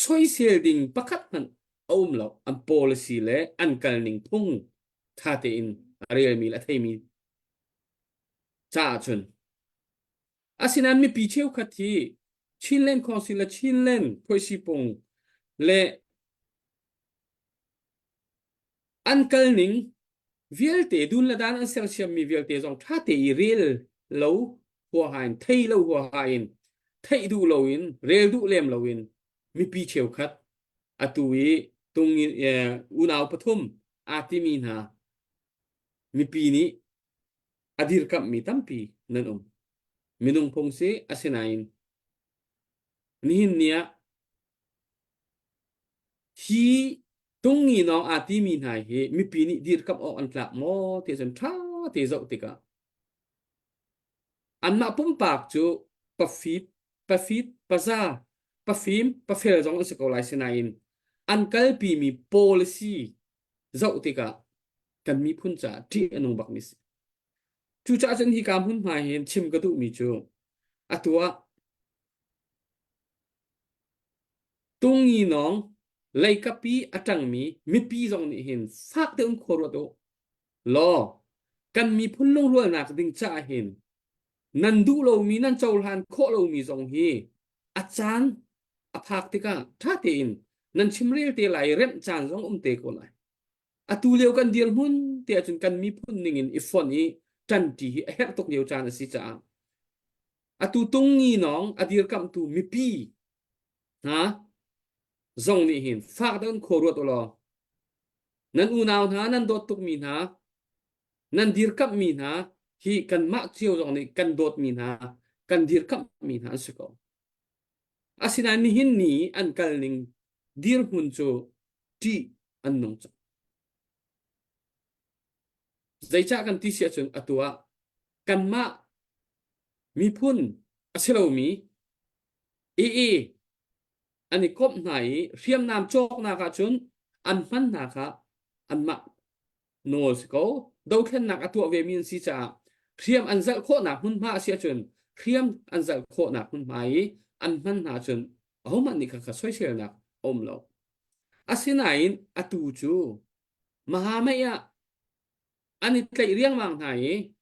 Speaker 3: ซอยเซลดิงประคัดมันเอาแล้วอัน policy เลยอันกันนิงพุ่งท่าเตอินเรียลมีและไทยมีจ้าจนอาศินันมีปีเชี่ยวขัดที่ชินเล่นของสิละชินเล่นพอยสิปงและอันกันนิงเวลเตดุนละดานอันเซลเซียมมีเวลเตจงท่าเตอีเรลเลวหัวหายไทยเลวหัวหายไทยดูเลวินเรลดูเลมเลวินมีปีเชี่ยวขัดอตุยตุงอุณาวปฐุมอาติมีนามีปีนี้อดีรกับมีตั้มปีนั่นมินุงพงเสอาศินัยน์นี่เนี่ยฮีตุงนี้น้องอาติมีนาเฮมีปีนี้ดีรกับออกอันกลับมอเทสันท่าเทเจ้าติกะอันมาปุ่มปากจูปะฟีดปะซาปะฟิมปะเฟลจงอันสกอลไลศินัยน์อันกัลปีมี policy เจ้าติกะกันมีพุ่นจ่าที่อนุบักมิสจูจ่าจันที่การพุ่นหมายเห็นชิมกระดูมีจูอัตัวตุงนี้น้องเลยกับปีอัจังมีปีจงนี่เห็นฟากเดิมโครโตลอกันมีพุ่นลงรัวหนักดึงจ่าเห็นนันดูเรามีนันเจ้าหานโคเรามีจงเฮอาจารย์อภาคติกาท่าเตอินนันชิมเรียเตไหลเร็มจานจงเตโกไลอตูเลียวกันเดียร์มุนเตียจนกันมีพุ่นนิ่งอินอีฟอนนี้จันทีเฮตกเดียวจานสิจ้าอตูตุงนี้น้องอดีรกัมตูมีปีฮะจงนี่เห็นฟากเดินโครัวตัวลอนันอูนาวนะนันโดดตุกมีนะนันดีรกับมีนะที่กันมักเที่ยวจงนี่กันโดดมีนะกันดีรกับมีนะสกออาศินันนี่หินนี้อันกันนิงดีรหุ่นโจที่อันนงจ zai cha kan ti sia chun atua kan ma mi phun asilo mi e ani kop nai riam nam chok na ka chun an man na ka an ma no ko do khen nak atua ve min si cha riam an zal kho na hun ma sia chun riam an zal kho na hun mai an man na chun aho man ni ka soi sel na om lo asinain atu chu mahamaya ani tlai riang mang nai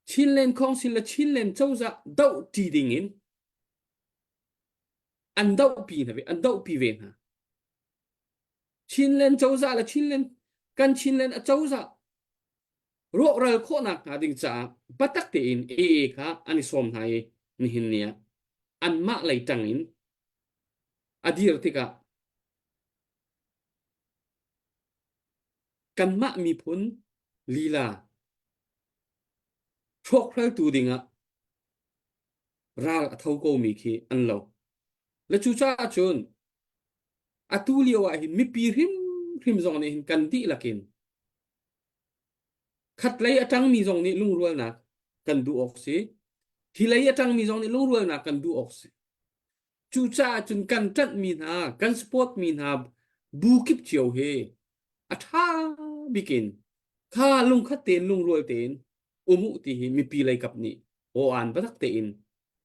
Speaker 3: chin len khong sin la chin len chau za dau ti ding in an dau pi na ve an dau pi ve na chin len chau za la chin len kan chin len a chau za ro ral kho nak na ding cha patak te in kha ani som nai ni hin nia an ma lai tang in adir tika kan ma mi phun lila chok khral tu dinga ral thau ko mi khi an lo la chu cha chun atu liwa hin mi pi hrim zong ni hin kan ti lakin khat lei atang mi zong ni lung rual na kan du ok si hi lei atang mi zong ni lung rual na kan du ok si chu cha chun kan tat mi na kan sport mi na bu kip chiu he atha bikin kha lung khat ten lung rual ten umu ti hi mi pi lei kap ni o an batak te in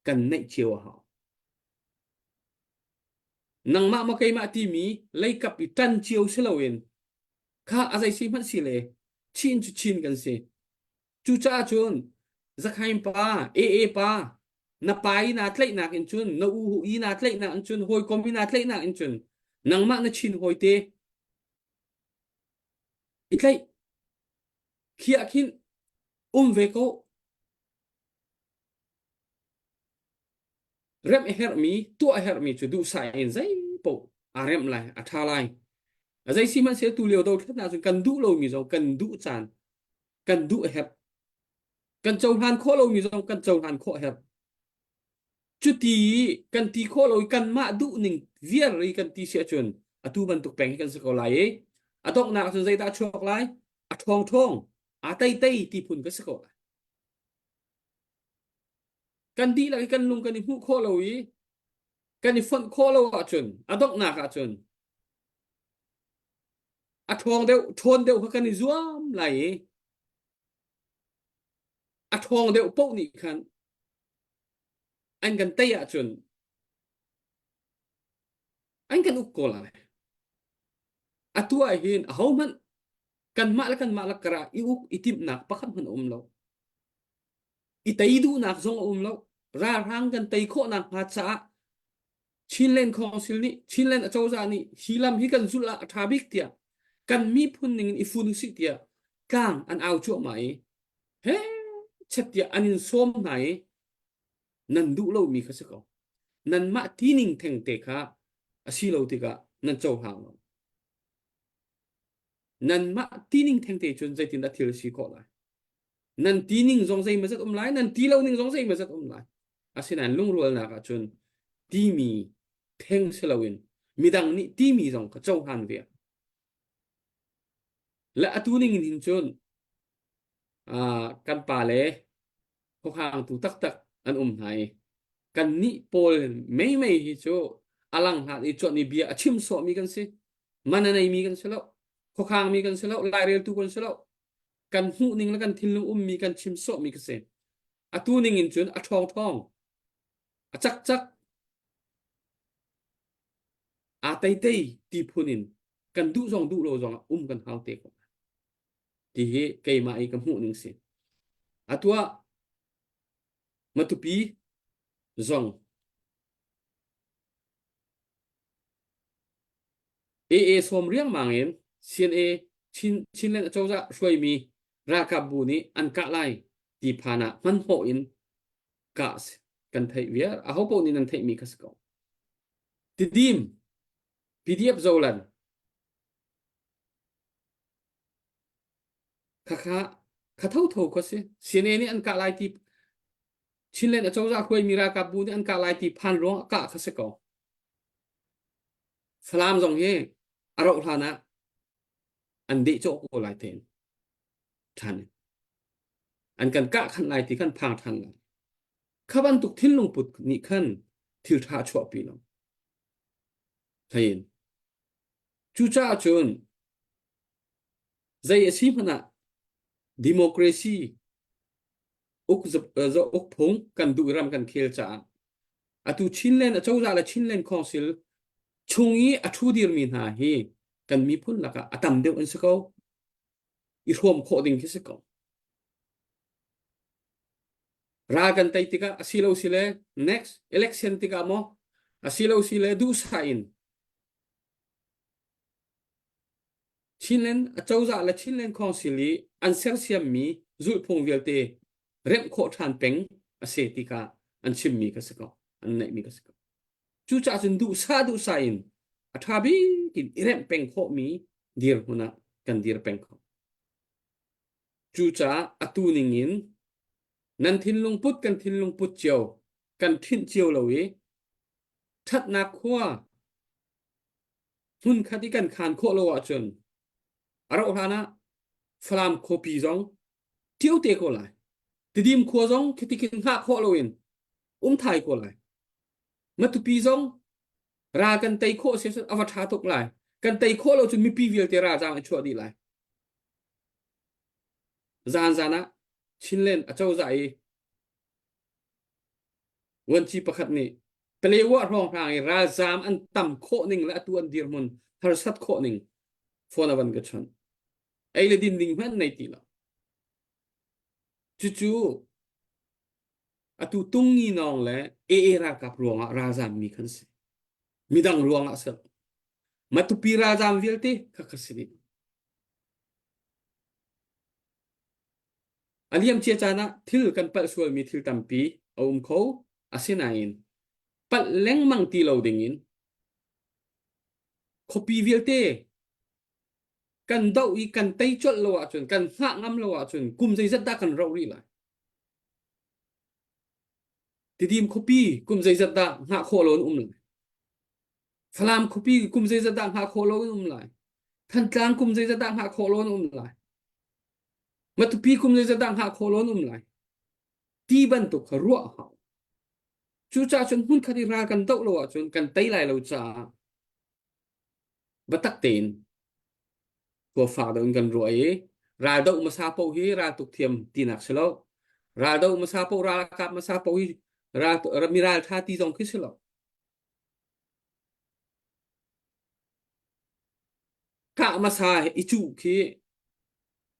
Speaker 3: kan nei chiu ha nang ma kai ma ti mi lei kap i tan chiu silawin kha azai si man si le chin chu chin kan se chu cha chun zakhaim pa pa na pai na tlai na in chun na u hu i na tlai na in chun hoi komi na tlai na in chun nang ma na chin hoi te itlai khia khin ve ko rem her mi tu her mi chu du sai in zai po rem lai atha lai azai si man se tu liu do thna chun kan du lo mi zo kan du chan kan du her kan chau han kho lo mi zo kan chau han kho her chu ti kan ti kho lo kan ma du ning vier ri kan ti sia chun atu ban tuk peng kan se ko lai atok na chun zai ta chok lai athong thong tai ti phun ka se ko kan di lagi kan lung kan ni hu kho lo yi kan ni fon kho lo a chun adok na ka chun thong deu thon deu kan ni zuam lai thong deu po ni kan anh kan tay a chun anh kan uk ko la atua hin a man kan ma la kara i uk itim nak pakhat man lo itai du nak zong lo ra rang kan tai kho nak ha cha chin len khong sil ni chin len a chau za ni hilam hi kan zula thabik tia kan mi phun ning i fun si tia kang an au chu mai he chet tia anin som nai nan du lo mi kha se ko nan ma ti ning theng te kha asi lo ti ka nan chau hang lo nan ma ti ning theng te chun zai tin da thil si ko lai nan ti ning zong zai ma zat lai nan ti lo ning zong zai ma zat lai asinan lung rual na ka chun ti mi theng selawin midang ni ti mi zong ka chau han ve la atu ning in chun kan pa le ko hang tu tak an hai kan ni pol mei hi chu alang ha i chot ni bia achim so mi kan si mananai mi kan selo ko hang mi kan selo lai rel tu kan selo kan hu ning la kan thil lung mi kan chim so mi ka se atu ning in chun a thong thong a chak tai ti phunin kan du lo zong kan hau te ko ti he kai ma i kan hu ning se atua matupi zong som riang mangin sin chin len chau za shoi mi ra ka bu ni an ka lai ti phana man ho in ka kan thai via a ho po ni nan thai mi ka sko ti dim pdf zolan kha thau ko se sin ni an ka lai ti chin len chau za khoi mi ra ka bu ni an ka lai ti phan rong ka kha se ko salam zong he aro thana an de cho ko lai ten than an kan ka khan lai ti kan phang than lai khaban tuk thil lung put ni khan thil tha chwa pi lo thain chu cha chun zai asi phana democracy uk zo uk phung kan du ram kan khel cha atu chinlen a chawza la chinlen council chungi athu dir mi na hi kan mi phun laka atam deu an sako I rom kho ding ki sako ra kan tai tika asilo sile next election tika mo asilo sile du sain chinlen a chawza la chinlen council li an ser siam mi zul phung velte rem kho than peng ase tika an chim mi ka sako an nei mi ka sako chu cha chun du sain athabi kin irem peng kho mi dir huna kan dir peng kho chu cha atu ningin nan thin lung put kan thin lung put chiao kan thin chiao lowi that na khwa hun khati kan khan kho lo wa chun aro hana flam copy jong tiu te ko lai tidim kho jong khiti kin ha kho loin thai ko lai matupi jong ra kan tay kho se avatar tok lai kan tay kho lo chun mi pi vil te ra jang a chwa di lai zan zana chinlen a chau zai wan chi pakhat ni pelewa rong rang ra zam an tam kho ning la tu an dir mun har sat kho ning phone awan ga chon ai le din ding man nei ti la chu chu atu tungi nong le e ra kap ruang ra zam mi khan se midang ruang a sel matupi ra zam vilte ka khasini aliam chia chana thil kan pal sual mi thil tampi kho asinain pal leng mang ti lo dingin khopi vilte kan dau I kan tai chot lo wa chun kan ha ngam lo wa chun kum zai zat da kan ro ri lai tidim khopi kum zai zat da ha kho lo lai Flam khopi kum zai zat da ha kho lo lai than tlang kum zai zat da ha kho lo lai matupi kum zai zat da ha kho lo lai ti ban tu kharwa ha chu cha chun hun khadi ra kan dau lo wa chun kan tai lai lo cha batak ten của phá đâu gần rồi ra đâu mà sa po hi ra tục thiềm tin nạc selo ra đâu mà sa po ra cặp mà sa po hi ra miral tha ti dòng cái selo cả mà sa ichu khi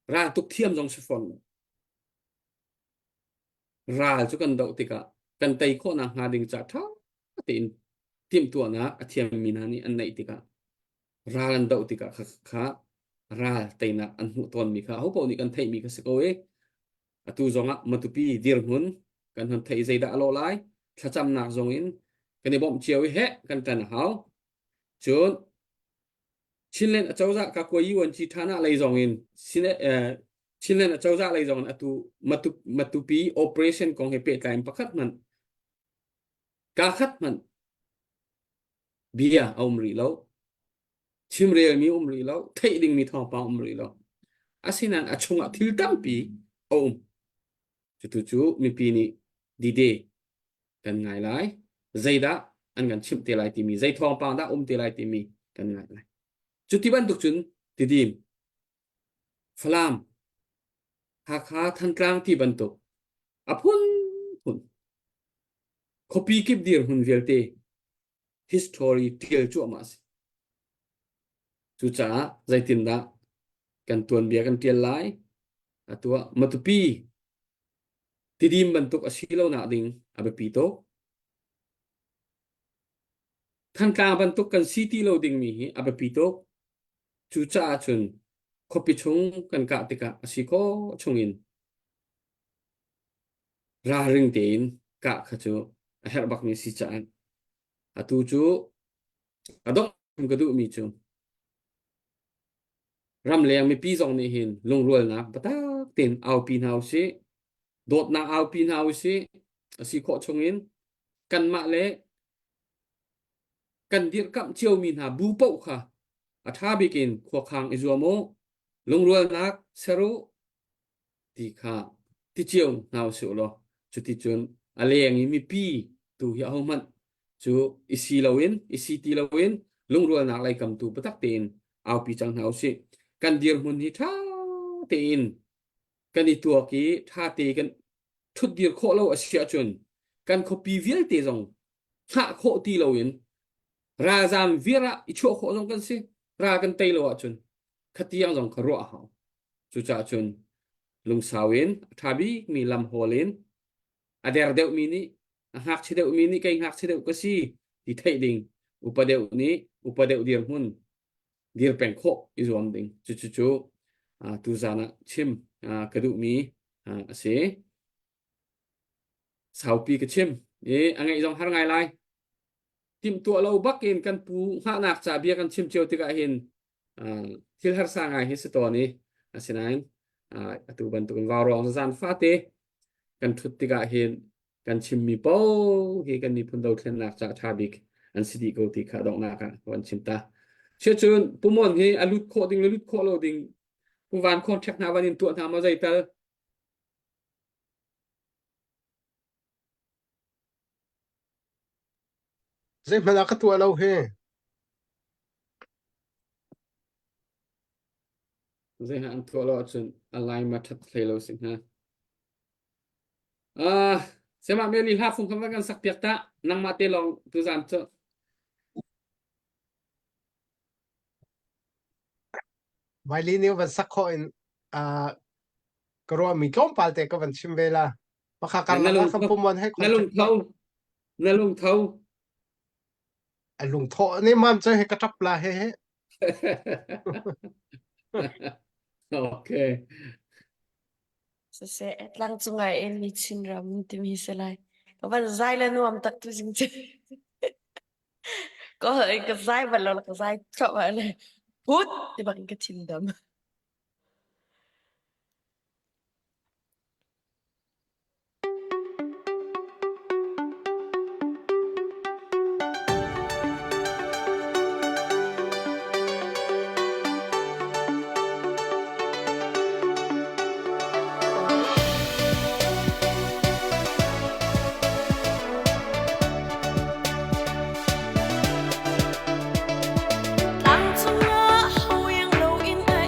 Speaker 3: ra tục thiềm dòng sự phòn ra cho cần đậu thì cả cần tay khó nàng hà đình trả tháo tiền tiêm tuần á thiềm mình anh anh này thì cả ra lần đậu thì cả khá ra tay na an hu ton mi kha ho po ni kan thei mi ka se ko e atu zonga matupi dir hun kan han thei zai da lo lai thacham nak zong in kan bom chiao he kan tan hao chun chinlen a chawza ka ko yi won chi thana lai zong in chinlen a chawza lai zong atu matupi operation kong he pe time pakhat man ka khat man bia omri lo chim rel mi ri lo thei ding mi thong pa ri lo asinan achunga thil tampi chu mi pi ni di de kan ngai lai zaida an gan chim te lai ti mi zai thong pa da te lai ti mi kan ngai lai chu ti ban tuk chun ti dim flam ha kha than tlang ti ban tuk apun copy kip dir hun velte history tel chu mas chu cha zai tin da kan tuan bia kan tial lai atua matupi tidim bantuk asilo na ding abe pito than ka bantuk kan city loading mi hi abe pito chu cha chun khopi chung kan ka tika asiko chungin ra ring tin ka khachu her bak mi si chan atu chu adok ka du mi chu ram leng mi pi zong ni hin long rual na bata tin au pin house si dot na au pin house si si kho chungin kan ma le kan dir kam chiao min ha bu pau kha atha bikin kho khang izuamo lung rual nak seru ti kha ti chiong nào sự lo chu ti chun aleng mi pi tu hi hong man chu isi lawin isi ti lawin lung rual nak lai kam tu patak tin au pi chang nào si kan dir mun hi tha tin kan i tua ki tha ti kan thut dir kho lo asia chun kan kho pi vial te jong tha kho ti lawin ra zam vira i chu kho jong kan si ra kan tei lo chun khatiang jong kharo ha chu cha chun lung sawin thabi mi lam holin ader deuh mi ni hak chi deuh mi ni kai hak chi deuh ka si ti thei ding upadeuh ni upadeuh dir hun dir peng kho i zom ding chu chu chu tu zana chim kadu mi ase sau pi ka chim e angai jong har ngai lai tim tua lo bakin kan pu ha nak cha bia kan chim cheu ti ka hin thil har sa ngai hi se to ni asinain tu ban tu kan vào rong zan fa te kan thut ti ka hin kan chim mi po hi kan ni phun do thlen nak cha thabik an sidi ko ti kha dong na ka wan chim ta che chun pumon hi alut kho ding lut kho lo ding pu van contract na van in tu na ma zai tel
Speaker 2: zai mana ka tua lo he
Speaker 3: zai ha an tu lo chun alai ma that thlei lo sing ha sema meli ha phung kham kan sak piak ta nang ma te long tu zan cho
Speaker 2: mai li niu van sak kho in ka ro mi tlom pal te ka van chim vela pakha kan la ka pumon hai
Speaker 3: na lung thau
Speaker 2: lung tho ni mam chơi he ka tap la he he
Speaker 3: okay
Speaker 6: sẽ lang chung ai en mi chin ram tim hi se lai có van zai la nuam tak tu jing che có hơi cái zai van lo cái zai chọ vậy này hút thì bằng cái chin đam lang chung a hau yang lo in a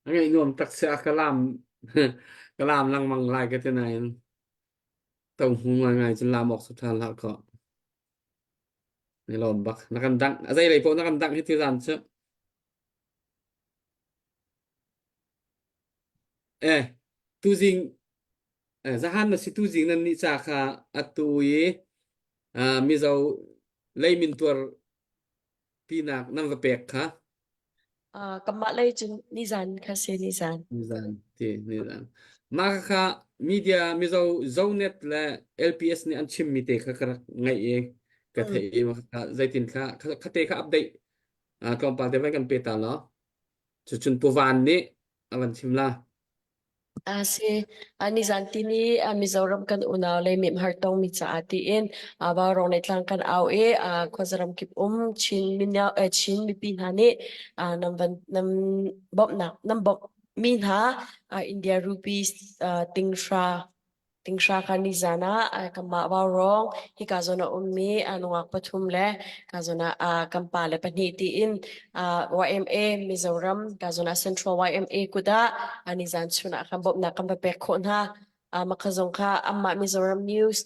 Speaker 3: Ngay nuông tắc sẽ cái làm cái làm lăng măng lại cái thế này tổng hùng ngày chân làm một số thằng là có này lòm bạc nó cần đặng dây này phố nó cần đặng hết thời gian chứ ê tu dinh ra han là si tu dinh nên ni cha kha atui mi dâu lấy min tuar pinak nam vapek kha
Speaker 6: Kamalay jun nizan kasi nizan.
Speaker 3: nizan ti nizan ma kha media mi dâu dâu net là LPS ni an chim mi te kha kha ngai e ka the ma kha zai tin kha kha te kha update kom pa te vai kan pe ta lo chu chun puvan ni awan chim la
Speaker 6: Si nizan tini Mizoram kan unaw lay mim hartong mit sa atiin barong naitlang kan aw kwazaram kip chin minya chin mipinhani nam bob na nam bob minha India rupees tingsha kanizana kama barong hikazona ummi anungak pathumle kazona kampale panitiin YMA Mizoram kazona Central YMA kuda anizan suna kambob na kambapek khona makazong ka amma Mizoram News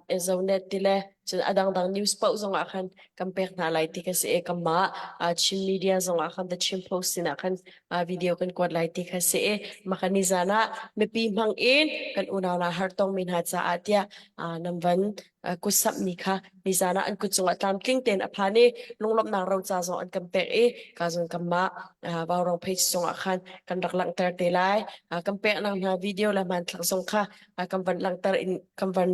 Speaker 6: zonet tile adang dang news pa uzong akan kampek na laiti kasi kama chin media zong akan the chin post na akan video kan kwad laiti kasi makanizana mepi mang in kan unaw na hartong minhat sa atya namvan kusap ni ka nizana an kutsung atlam king ten apani lunglop na raw cha zong an kampek kazong kama bawrong page zong akan kan daklang ter telai kampek nang na video laman tlak zong ka kamvan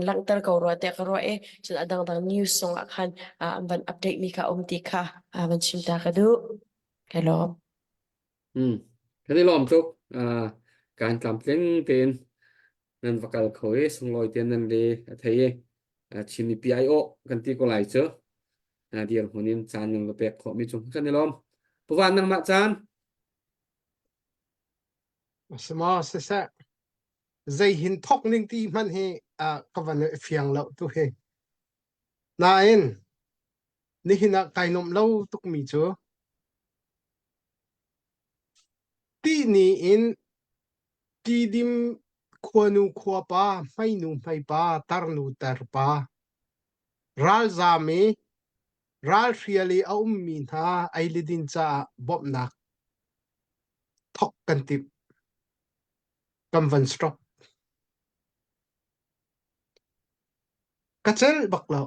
Speaker 6: lang ter ko ro te ko ro chin adang dang news zong akan amban update mi ka ti ka man chimta ka du hello
Speaker 3: cái này lòm chúcการcảm tiếng tiền nên và cả khối xong rồi tiền nên đi thấy chỉ ni PIO kan ti ko lai chứ điều honin chan yang lo pek kho mi chung kan lom puwan nang ma chan
Speaker 2: Sama sesa zai hin thok ning ti man he kavan fiang lo tu he na en ni hina kainom lo tuk mi chu ti ni in ti dim khwanu khwa pa mai nu mai pa tar nu tar pa ral za me ral riali au min ha ai lidin cha bob nak thok kan tip kam van stop kachel baklo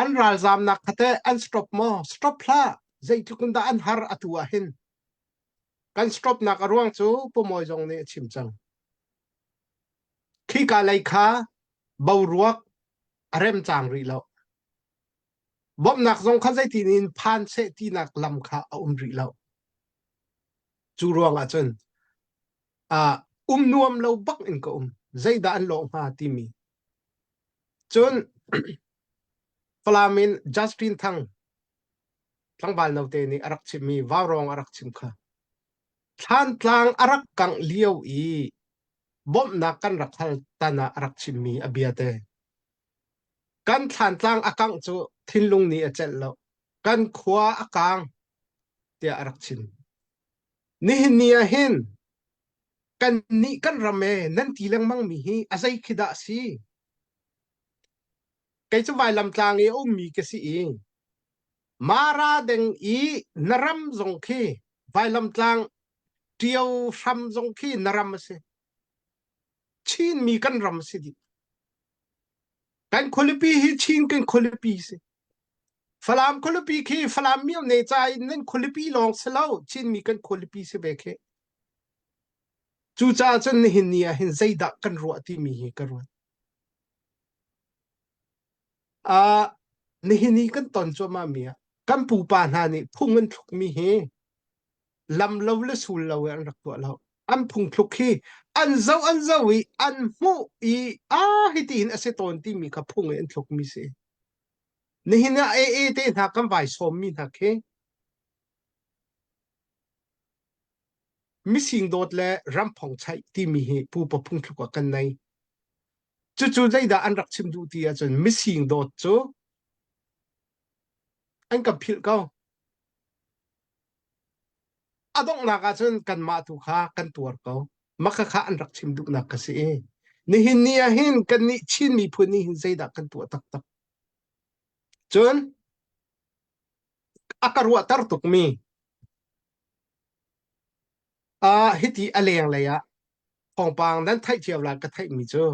Speaker 2: an ral zam nak khate an stop mo stop la zai tukunda an har atua hin kan stop nak arwang chu pomoy jong ne chim chang khi ka lai kha bau ruak arem chang ri lo bom nak jong kha zai tin in phan se ti nak lam kha ri lo chu ruang a chen nuam lo bak in ko zai da an lo ma ti mi chun flamin Justin thang bal nau te ni arak chim mi warong arak chim kha than tlang arak kang liu bom na kan rakhal tana arak chim mi abiate kan than tlang akang chu thinlung ni achel lo kan khwa akang te arak chim ni nia hin kan ni kan rame nan tilang mang mi hi azai khida si kai chu vai lam tlang mi ke si mara deng naram zong khi vai lam tlang tiao sham zong khi naram se chin mi kan ram se di kan kholipi hi chin kan kholipi se falam kholipi khi falam mi ne chai nen kholipi long selo chin mi kan kholipi se bekhe chu cha chen hin nia hin zaida kan ro ti mi hi ka ro ni hin ni kan ton cho ma mi kan pu pa na ni phungan thuk mi he lam lo le sul lo an rak to lo an phung thuk khi an zau wi an mu hitin ase ton ti mi ka phung en thuk mi se ni hin na te na kan vai som mi na khe missing dot le ram phong chai ti mi he pu pa phung thuk kan nai chu zai da an rak chim du ti a chen missing dot chu anh cầm phiền câu adong nakachun kan matuka kan tuar ko makaka an rakchim duk na kasi nihin niyahin kan ni chin mi puni hin zayda kan tuwa tak tak chun akarwa tartuk mi hiti aleng laya kong pang dan thai chiaw la ka thai mi chu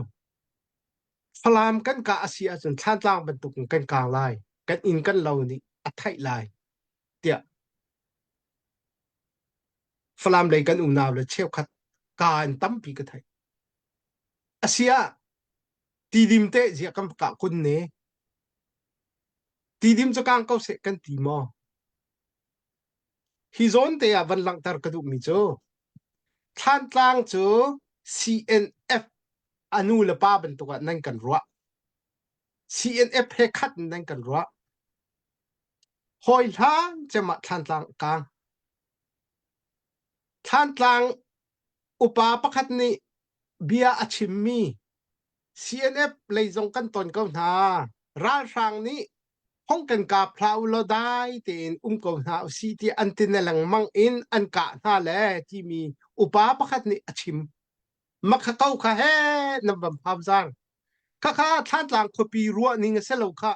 Speaker 2: phlam kan ka asia chun than tlang ban tuk kan kang lai kan in kan lo ni a thai lai tia phlam lei kan naw le cheu khat kan tam pi ka thai asia ti dim te zia kam ka kun ne ti dim cho kang kau se kan ti mo hi zon te a van lang tar ka du mi chu than tlang chu CNF anu le pa ban tuk nan kan ruwa CNF he khat nan kan ruwa hoi thang chema than tlang kang than tlang upa pakhat ni bia achim mi CNF leizong kan ton ko na ral sang ni hong kan ka phlau lo dai tin ko na si ti antin na lang mang in an ka na le ti mi upa pakhat ni achim makhakau kha he na bam pham sang kha kha than tlang khopi ruwa ni nga selo kha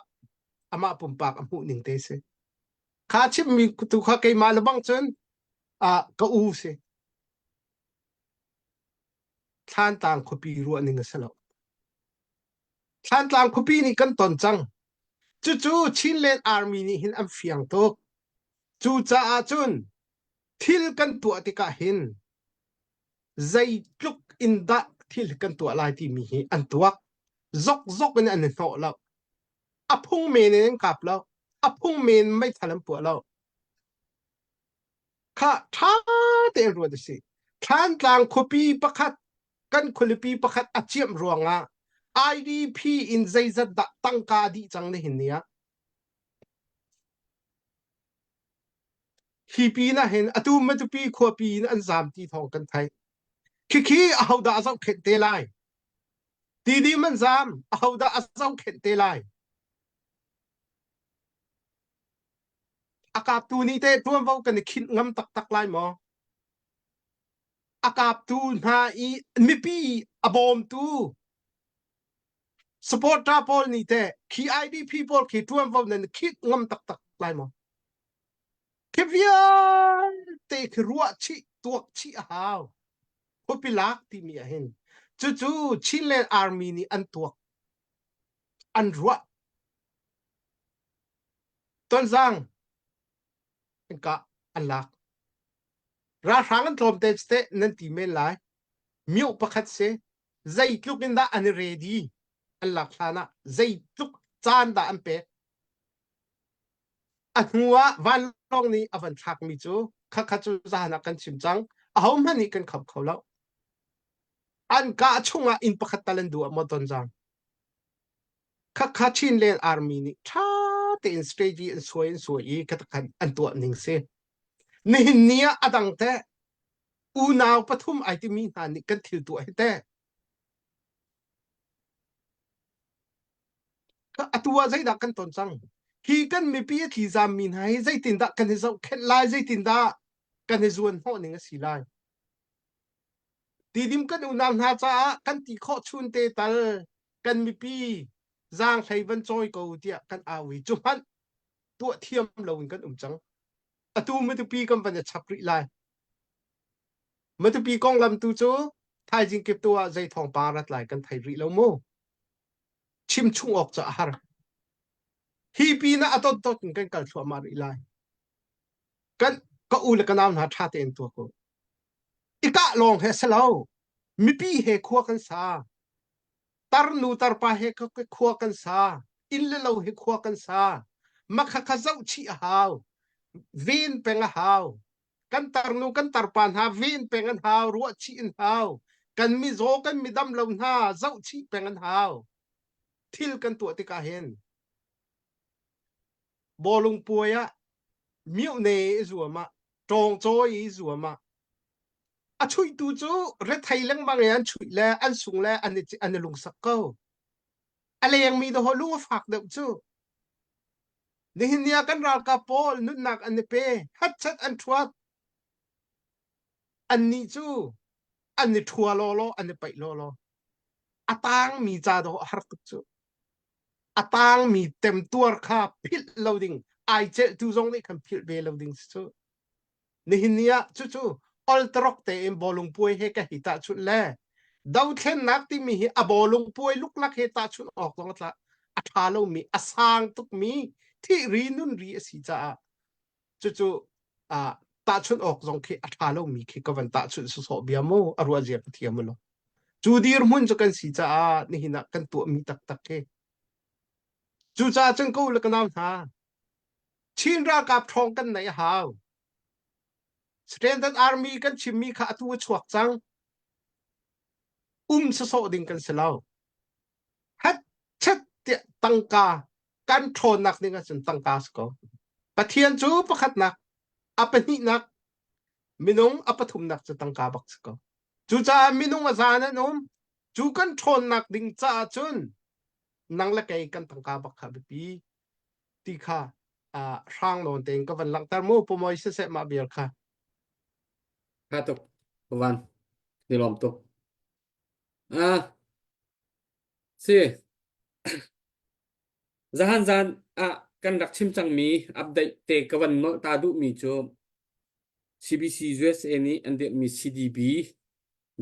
Speaker 2: ama pum pak amu ning te se kha chim mi tu kha kai ma labang chun ka u se than tlang khopi ruwa ni nga selo than tlang khopi ni kan ton chang chu chu Chinland Army ni hin am fiang to chu cha a chun thil kan tu atika hin zai tluk in da thil kan tu lai ti mi hi an tuak zok zok ni an no lo apung men en kap lo apung men mai thalam pu lo kha tha te ro de si than tlang khopi pakhat kan kholipi pakhat achiam ruanga IDP in zaizat da tangka di chang ne hin nia hi pi na hen atu ma tu pi kho pi na an zam ti thong kan thai khi au da zau khet te lai ti di man zam au da zau khet te lai akap tu ni te tuam vau kan khit ngam tak tak lai mo akap tu na I mi pi abom tu support ta pol ni te khi IDP pol khi tuam vau nan khit ngam tak tak lai mo ke via te khruwa chi tuak chi hao popilak ti mi hen chu chu Chinland Army ni an tuak an ruwa ton zang ka an lak ra sang an thom te ste nan ti men lai miu pakhat se zai tluk in da an ready an lak thana zai tluk chan da an pe a huwa van long ni avan thak mi chu kha kha chu zana kan chim chang a hom hani kan khap kholo an ka chunga in pakhat talan du mo ton jang kha kha Chinland Army ni tha te in strategy in soi ka kan an tu ning se ni nia adang te u naw pathum ai ti mi na ni kan thil tu ai te ka atua zai da kan ton chang hi kan mi pi thi zam min hai zai tin da kan zau khet lai zai tin da kan zuan ho ning si lai ti dim kan u nam na cha kan ti kho chun te tal kan mi pi zang thai van choi ko tia kan awi chu han tu thiam lo kan chang atu ma tu pi kan ban chapri lai ma tu pi kong lam tu chu thai jing kip tua zai thong pa rat lai kan thai ri lo mo chim chung ok cha har hi pi na atot tot kan kal thua ma ri lai kan ka u le kanam na tha te en tu ko ika long he selo mi pi he khua kan sa tar nu tar pa he ka khua kan sa in le lo he khua kan sa makha kha zau chi hao vin peng hao kan tar nu kan tar pan ha vin peng an hao ruwa chi in hao kan mi zo kan mi dam lo na zau chi peng an hao thil kan tu ti ka hen bolung puaya miu ne zuama tong choi zuama a chui tu chu re thai lang bang yan chui le an sung le an lung sak ko aleng mi do holu fak de chu ni nia kan ral ka pol nun nak an pe hat chat an thuat อันนี้จูอันนี้ทัวโลโลอันนี้ไปโลโลอาตังมีจ่าดอกฮาร์ตุจูอาตังมีเต็มตัวค่ะพิลโลดิ้งไอเจตูซงนี่คันพิลเบลโลดิ้งจูนี่หินเนี้ยจูอัลตรอกเตมบอลงป่วยให้กับหิตาชุดแลดาวเทนนักที่มีอบอลงป่วยลุกลักหิตาชุดออกตรงนั้นละอัฐาลงมีอสางตุกมีที่รีนุนรีสิจ้าจู่ตาชุนออกตรงที่อัฐาลงมีคือก็วันตาชุนสุสอบเบียโมอรัวเจียปเทียมโลจู่ดีร์มุนจะกันสิจ้านี่หินักกันตัวมีตักเกจู่จ้าจังกูเล็กน้ำหาชินรากับทองกันไหนหาวสแตนดาร์ดอาร์มีกันชิมมีขาตัวชวกจังสุสอดิ่งกันเสลาวฮัดชัดเตะตังกากันโทนนักนี่กันจนตังกาสก็ปะเทียนจูประคัดนักอปนินักมินุงอปทุมนักจะตังกาบักสก็จูจ้ามินุงอาจารย์นมจูกันโทนนักดิ่งจ้าจุนนังละไกกันตังกาบักขับปีตีค่ะร่างโลนเต็งก็วันหลังตามูปมอยเสะมาเบียร์ค่ะ
Speaker 3: ค่าตกประวันนี่ลอมตกสิzahan kan rak chim chang mi update te kawan no ta du mi cho CBC USA ni ande mi CDB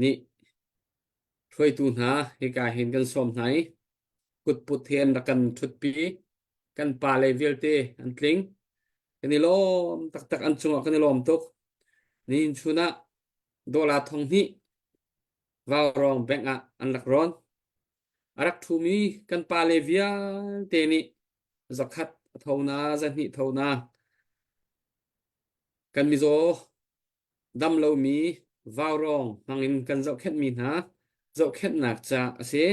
Speaker 3: ni thoi tu na he ka hen kan som nai kut put hen rakan thut pi kan pa level te an tling kan lom tak an chung kan lom tok ni chuna dola thong ni vào rong bank an lak ron arak thu mi kan pa levia te ni zakhat thona zani thona kan mi zo dam lo mi vào rong mangin kan zau khet mi na zau khet nak cha ase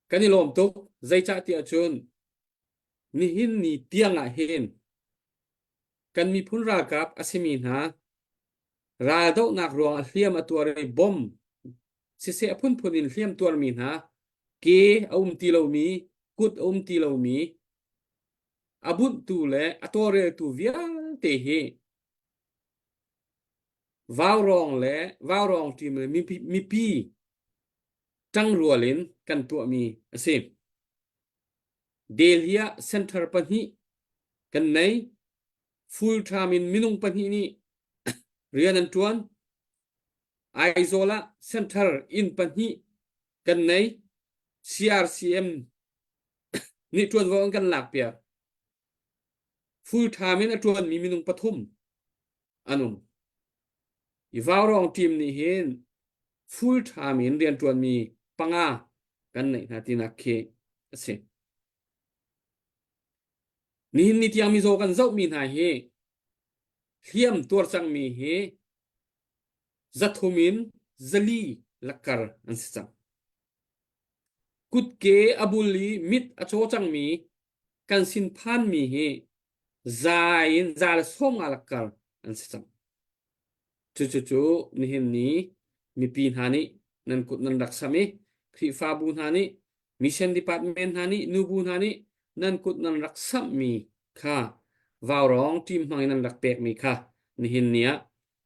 Speaker 3: kan ni lom tok zai cha ti achun ni hin ni tianga hen kan mi phun ra kap asemi na ra do nak ruang hliam atware bom se phun in hliam tuar mi na ke ti lo mi kut ti lo mi abun tu le atore tu via te he vào rong ti mi pi tang rualin kan tu mi ase delia center pani kan nei full time in minung pani ni rian an tuan Aizola center in pani kan nei CRCM ni tuan wo kan lak pia full time in tuan mi minung pathum anum i vào rong team ni hen full time in rian tuan mi panga kan nei na tina ke ase ni tiang mi zo kan zau mi na he hiam tur chang mi he zathumin zali lakar an sachang kut ke abuli mit acho chang mi kan sin phan mi he zain zal som alakar an sachang chu ni hin ni mi pin hani nan kut nan raksami khi fa bun hani mission department hani nu bun hani nan kut nan raksam mi kha vào rong team hang nan lak pek mi kha ni hin nia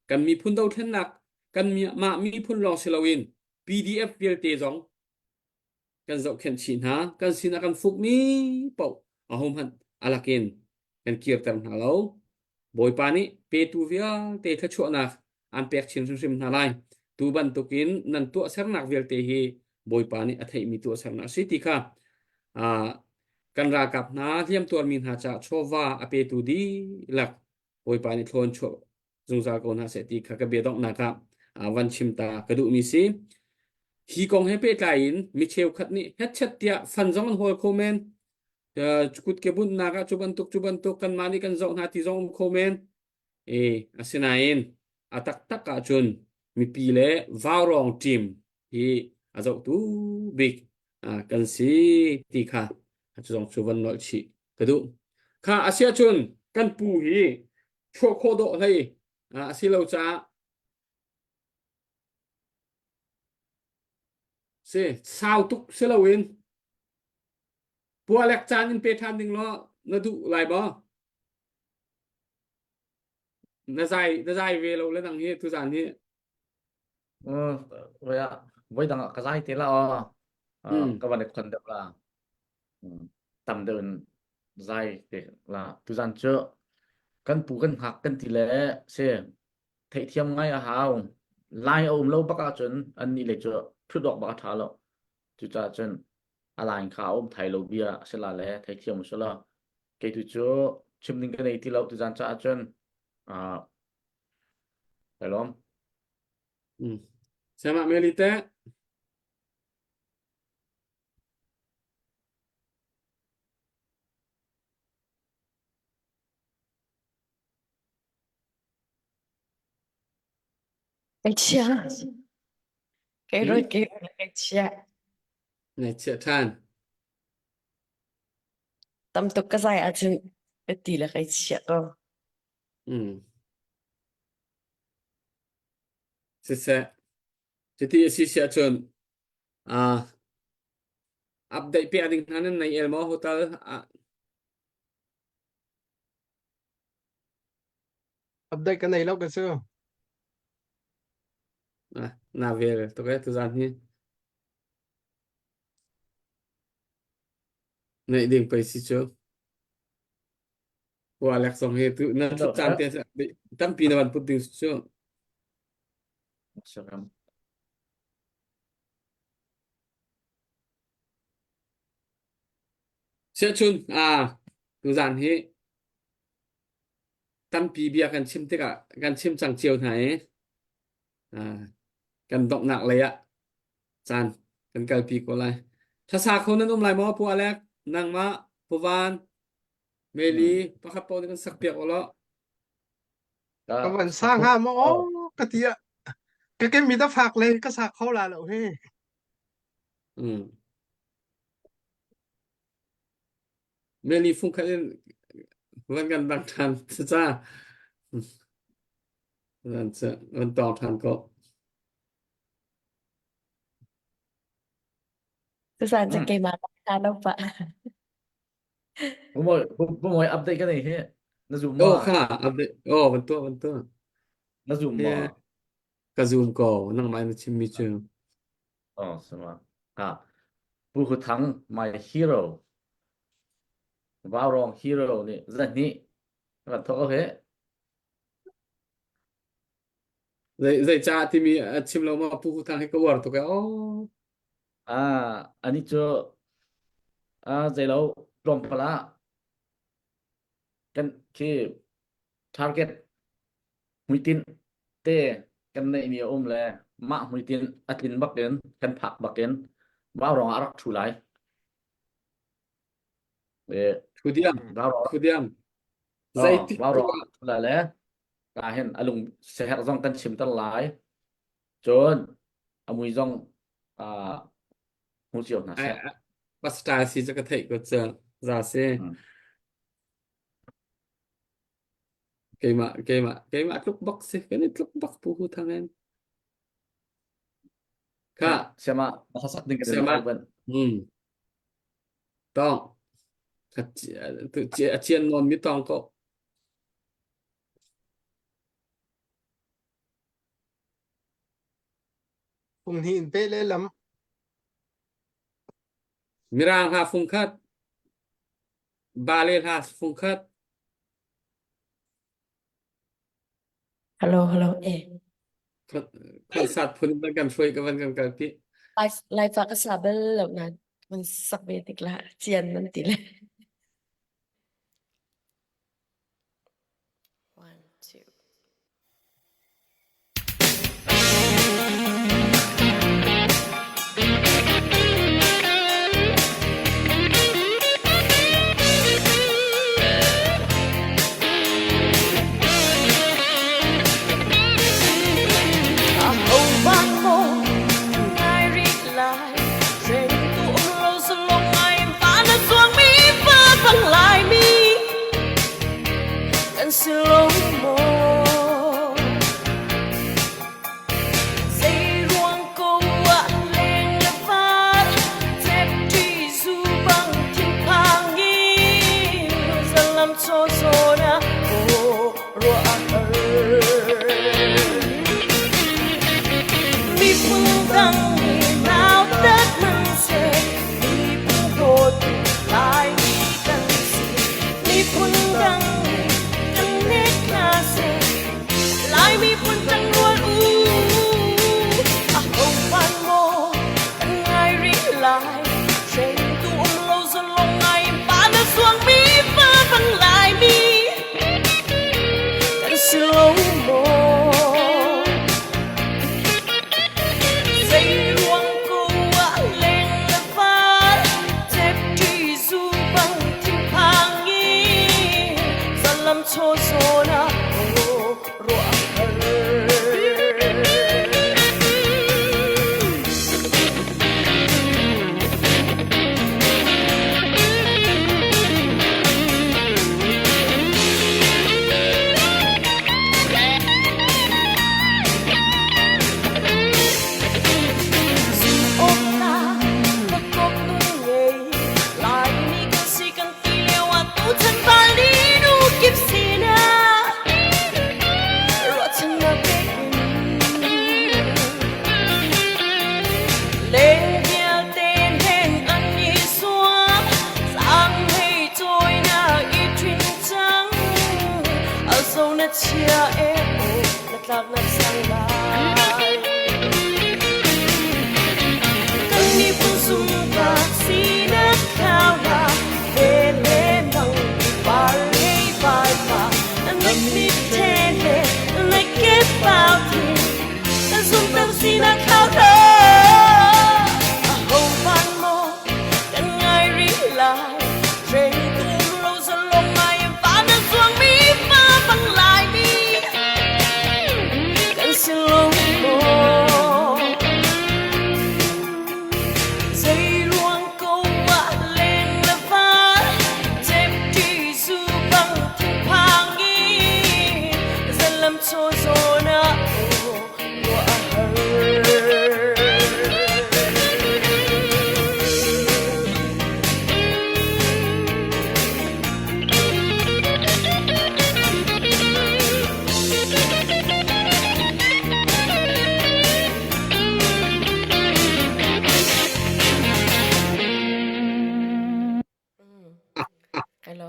Speaker 3: kan mi phun dau then nak kan mi phun long silawin PDF vil te zong kan zau khen chin ha kan sin kan fuk ni pau ahom han alakin kan kier tam na lo boy pani pe tu via te tha chu na an pek chin sim na lai tu ban tukin nan tu ser nak vil te hi boy pani athai mi tu ser na siti kha kan ra kap na thiam tur min ha cha chowa ape tu di lak boy pani thon chu zungza ko na se ti kha ka be dok na ka van chim ta ka du mi si hi kong he pe ta in mi cheu khat ni het chat tia fan zong hol komen kut ke bun na ka chuban tuk kan mani kan zong na ti zong komen asina in atak tak ka chun mi pi le vào rong team hi azau tu big kan si ti kha zong chuban lol chi ka du kha asia chun kan pu hi cho kho do hei asilo cha se sao tuk selawin pualek chan in pe than ding lo na du lai ba nó dài về lâu lên đằng hi tu giản hi
Speaker 5: vậy à với đằng cái giải thế là các bạn cần được là tầm đơn dài để là tu gian chưa cần phụ cần học cần tỷ lệ sẽ thấy thêm ngay ở hào lai ôm lâu bác chân anh đi lấy chưa phút đọc bác thả lộ chú cha chân lại khảo ôm thầy lâu bia sẽ là lẽ thấy thêm một số là cái tu chưa chim linh cái này thì lâu tu gian cha chân phải không
Speaker 3: Sama Melite
Speaker 6: Cái chia. Cái rồi là cái chia.
Speaker 3: này chia than
Speaker 6: Tâm tục cái giải chứ. Cái tỷ là cái chia cơ.
Speaker 3: sẽ thì sẽ chọn update pe ding hanan này Elmo hotel
Speaker 2: update cái này lâu cái xưa
Speaker 3: na về tôi cái tu giản hi này điểm phải si cho của Alex song he tu na
Speaker 5: Đâu,
Speaker 3: chan tiền sẽ tâm pin là put tiếng cho sẽ chun tu giản hi tâm pi biaกันชิมที่กะกันชิมจังเจียวไหนกันตกหนักเลยอะจานกันเกลปีกว่าไรถ้าสาคนนั้นไรมอผู้อเล็กนางมะผู้วานเมลีประคับโปนี่กันสักเปียกแล้ว
Speaker 2: các bạn sang ha mà cái tía cái mi ta phạc lên cái sạc khâu là lậu he
Speaker 3: เมลีฟุ้งกันวันกันบางทันจ้านั่นจะวันต่อทันก็
Speaker 6: Tôi sẵn cho cái mà ta đâu phải.
Speaker 5: bố mỗi update cái này hết nó dùng
Speaker 3: โอ้
Speaker 5: mà
Speaker 3: ค่ะอัปเดตโอ้วันตัว
Speaker 5: nó dùng
Speaker 3: เฮ้
Speaker 5: mà
Speaker 3: กระซูมก่อนั่งไม้ชิมมิจู
Speaker 5: 是吗不可糖 my hero vào rong hero này rất nhỉ các bạn thôi hết
Speaker 3: ใจจ้าที่มีชิมเรามาพูดทางให้กวาดตัวแกโอ้
Speaker 5: anh ấy chưa dây lâu rong pala cái target mũi tin tê cái này nhiều là mạ mũi tin atin bắc đến cái phạc bắc đến vào rong arak thu lại để
Speaker 3: ทุเดียม
Speaker 5: vào rong
Speaker 3: ทุเดียมใจที่
Speaker 5: vào rong thu lại lẽ cả hiện alung sẽ hẹn rong căn chìm tân lái trơn mùi rong mũi chiều là
Speaker 3: ไอ้
Speaker 5: sẽ
Speaker 3: ปัสตาซีจะกระเทยก็เจอซาเซ่เกมอะลุกบ็อกซ์กันนี่ลุกบ็อกซ์พูดทางนั้นค่ะ
Speaker 5: xem mà sắc định cái
Speaker 3: Xem
Speaker 5: này
Speaker 3: ạ.
Speaker 5: vẫn
Speaker 3: ต้องเจียนนนไม่ต้องก็
Speaker 2: cùng hiện tê lên lắm
Speaker 3: มิรางฮาฟุงคัดบาเลฮาฟุงคัด
Speaker 6: Hello, ê.
Speaker 3: คนสัตว์พุ่นกันช่วยกันกันกันพี่
Speaker 6: Live phát cái sạp bên lậu này. Mình sắc về tích là chiên mình tỷ lệ. One, two. Slow mo, say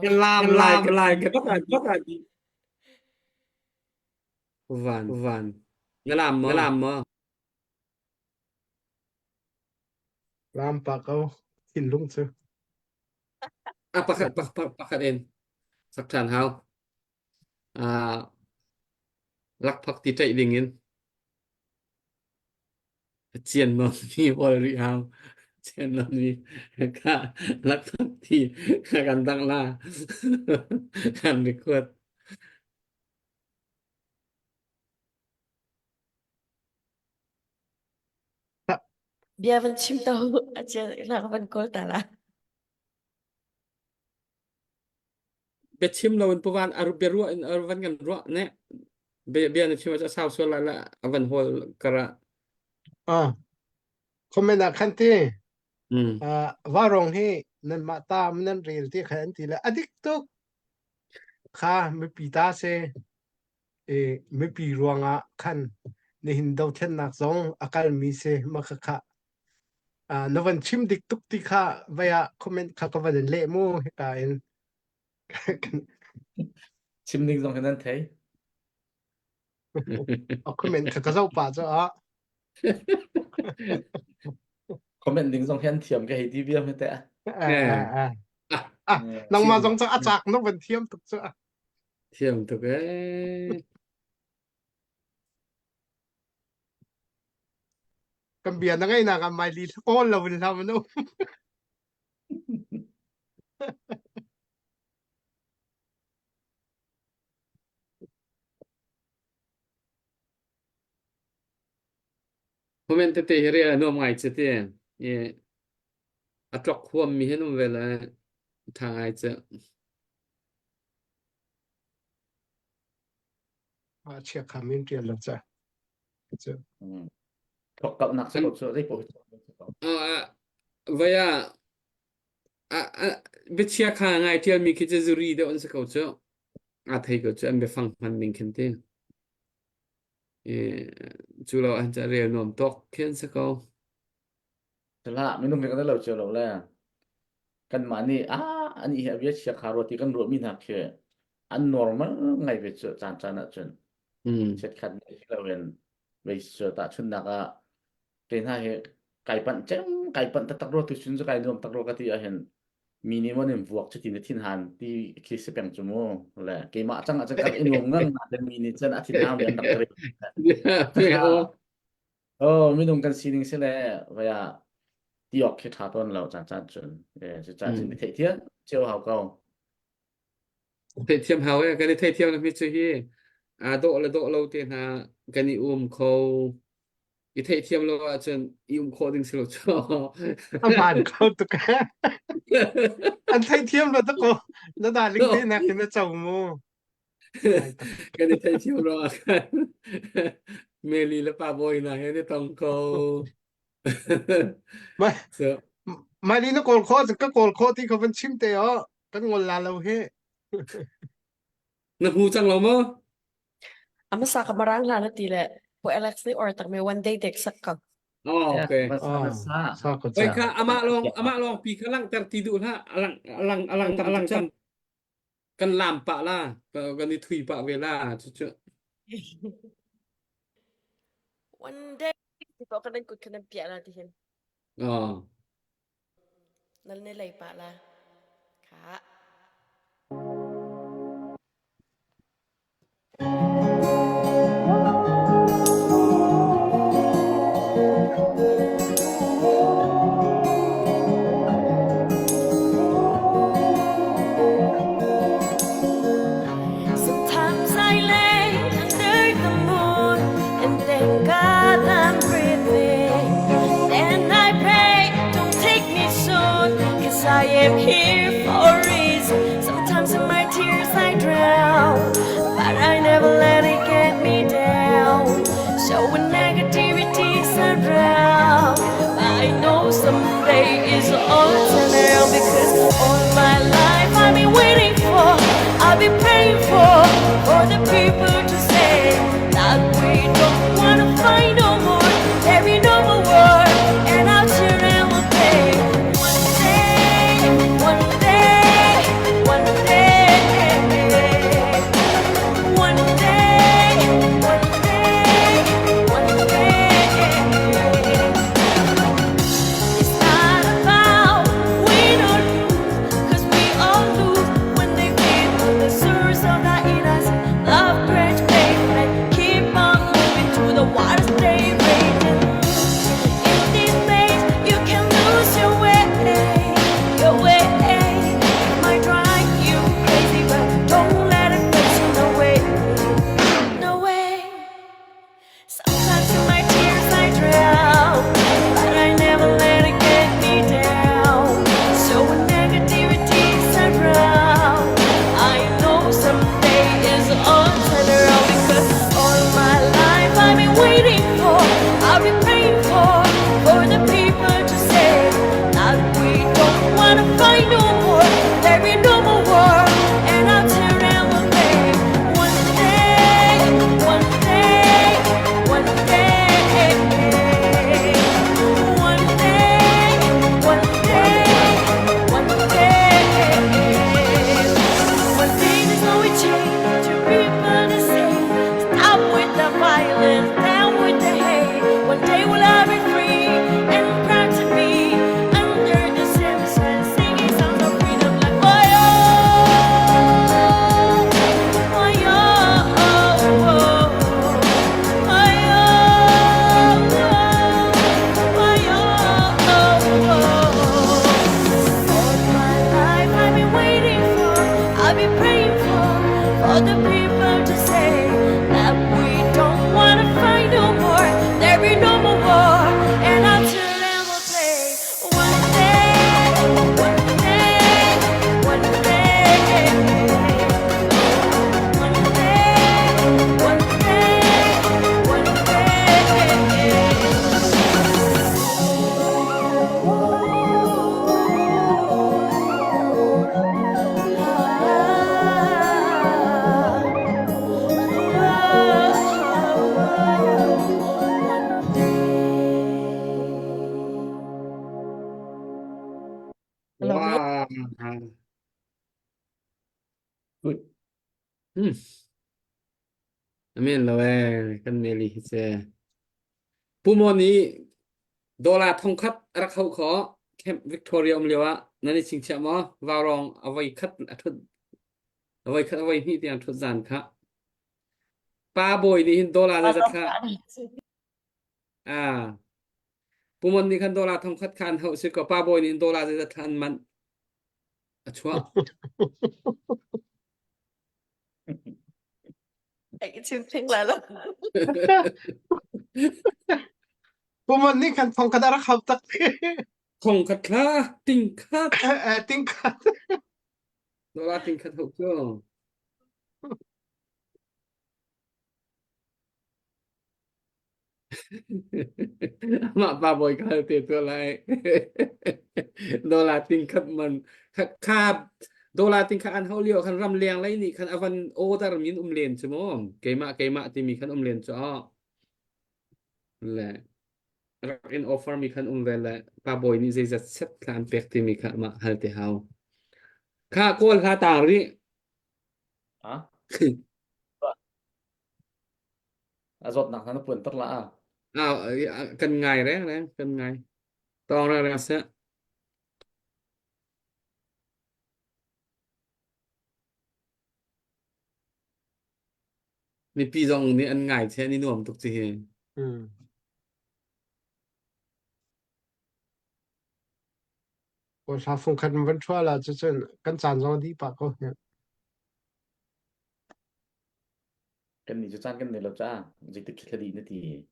Speaker 3: Cái làm cái bắt là van cái làm mà
Speaker 2: ลามปากเอากินลุงซื้อ
Speaker 3: pakat in sắc tràn hao lắc phắc tí chạy đình in chiên mà mi bò rì hao chiên mà mi cả lắc phắc tíกันตั้งล่ากันไปขวด
Speaker 6: Biarpun cium tahu aja lakukan kol tala.
Speaker 3: ไปชิมเราเป็นประวันอารุเบรัวอินอารุวันกันรัวเนี่ยเบียนชิมว่าจะสาวส่วนละอวันโฮลกระ
Speaker 2: คอมเมนต์คันที่
Speaker 3: อืม
Speaker 2: ว่ารองให้นั่นมาตามนั่นเรียลที่ขันทีละอดิกตุกค่ะไม่ปีตาเซไม่ปีรวงอ่ะคันในหินดาวเทนนักสองอาการมีเซมาค่ะนวันชิมดิกตุกที่ค่ะวายคอมเมนต์ค่ะก็วันเล่มูให้กาย
Speaker 5: chim ninh dòng cáiนั้นthấy
Speaker 2: คอมเมนต์ค่ะก็เจ้าป่าเจ้าอ่ะ
Speaker 5: comment ninh dòng hen thiểm cái gì biết không thế
Speaker 2: น้องมาสองเจ้าอาจากน้องเป็นเทียมตุกเจ้า
Speaker 3: เทียมถูกเอ้ย
Speaker 2: กันเบียร์นั่งไงนะกันไม่รีโอ้เราเป็นทำมันนู้
Speaker 3: เพราะมันเตะเรียนนุ่มไงจะเตะเนี่ยอัตราความมีให้นุ่มเวลาทางไอจะ
Speaker 2: เชียร์คามินเรียนแล้วจ้ะ
Speaker 5: thuộc cậu nặng sẽ một số đấy của
Speaker 3: ว่าเบชียข้างไงที่มีคิดจะรีเดี๋ยวอันสักเขาจะอาทิตย์ก็จะอันไปฟังมันมิงคันเตจูเราอันจะเรียนนุ่มตกเขียนสักเขา
Speaker 5: thế là mình không biết cái lâu chiều lâu là căn mà ni anh ấy biết chia khá rồi thì căn rồi mình học kia anh normal ngày về chỗ chán chán ở chân
Speaker 3: อืม
Speaker 5: chết khăn này là về chỗ ta chân nạc cái này cái bạn tắc rồi thì xin cho cái norm tắc rồi cái thì hiện minimum em vuộc cho thì thiên hàn thì khi sẽ bằng cho mua là cái mã chẳng cái in ngông ngang là mini chân ở thiên hàn liền đặc biệt ไม่ต้องกันซีนิงเสียแล้วว่าที่ออกแค่ท่าต้นเราจานจนจะจานจนเทียเจ้าเขาก็
Speaker 3: เทียมเฮาเนี่ยกันเทียมนะพี่ช่วยโดเราเตียนกันนี่เขาอีเทียมเราจนโคดิ้งสิเราชอบ
Speaker 2: ผ่านเข้าตุกอันไทยเทียมเราตะโกแล้วด่าลิงก์นะคือเจ้าโม
Speaker 3: กันเทียมเรากันเมลีและป้าบอยนะเนี่ยต้องเขา
Speaker 2: ไม่นี่นะโกลโคสก็โกลโคที่เขาเป็นชิมเตะกันงนลาเราเฮ
Speaker 3: นักหูจังเรามั้ง
Speaker 6: Ama sa kamarang lana tila. Po Alex ni or tak may one day dek sakka.
Speaker 3: อ๋อโอเค
Speaker 2: ซาก็
Speaker 3: ไป
Speaker 2: จะ
Speaker 3: ค่ะอามาลองปีข้างล่างแต่ติดูละอลังจังกันลามปะล่ะกันนี่ถุยปะเวลาจุ๊
Speaker 6: One day di po ka nagkut ka ng piya natin.
Speaker 3: อ๋อ
Speaker 6: Nalnilay pa la. Ka. Sometimes I lay under the moon and thank God I'm breathing. Then I pray, don't take me soon, 'cause I am here for a reason. Sometimes in my tears I drown, but I never let it get me down. So when negativity surround, I know someday is all turn around, because all my life I've been waiting for, I've been praying for the people to say that we don't wanna fight no more, there be no more war, and our children will pay. One day,
Speaker 5: Good.
Speaker 3: Amin lo kan meli se pumoni dola thongkhat rak hau kho Camp Victoria lewa nani chingcha mo warong awai khat athut awai hi tiang thut zan kha pa boy ni hin dola
Speaker 6: Ba
Speaker 3: za
Speaker 6: tông
Speaker 3: kha
Speaker 6: cả này.
Speaker 3: pumon ni khan dola thongkhat khan hau se ko pa boy ni dola za khan man achwa
Speaker 6: Cái chương trình là lắm.
Speaker 2: Puman ni kan phong kadara khaptak.
Speaker 3: thongkhat kha ting khat
Speaker 2: Ting ka.
Speaker 3: dola ting khat hau cho mà ba bồi cả tiềnตัวlại đô la tinh khắp mình khắp đô la tinh khắp ăn hậu liệu khăn răm liang lấy nị khăn avan ô ta rầm min liền chứ mò cái mạ thì mi khăn liền cho là in offer mi khăn về là ba bồi ni dây giật set khăn pek thì mi khăn mạ hal te hao khá cô khá tàng đi
Speaker 5: Hả? Giọt nặng nó buồn tất lạ.
Speaker 3: cần ngày đấy cần ngày to ra sẽ ni pi dòng ni ăn ngày sẽ ni nuông tục gì
Speaker 2: Ủa sao phong khăn vẫn chua là chứ chân căn chán rồi đi bà cô nhỉ.
Speaker 5: Cái này cho chan cái này là cha. Dịch tích cái đi nữa thì.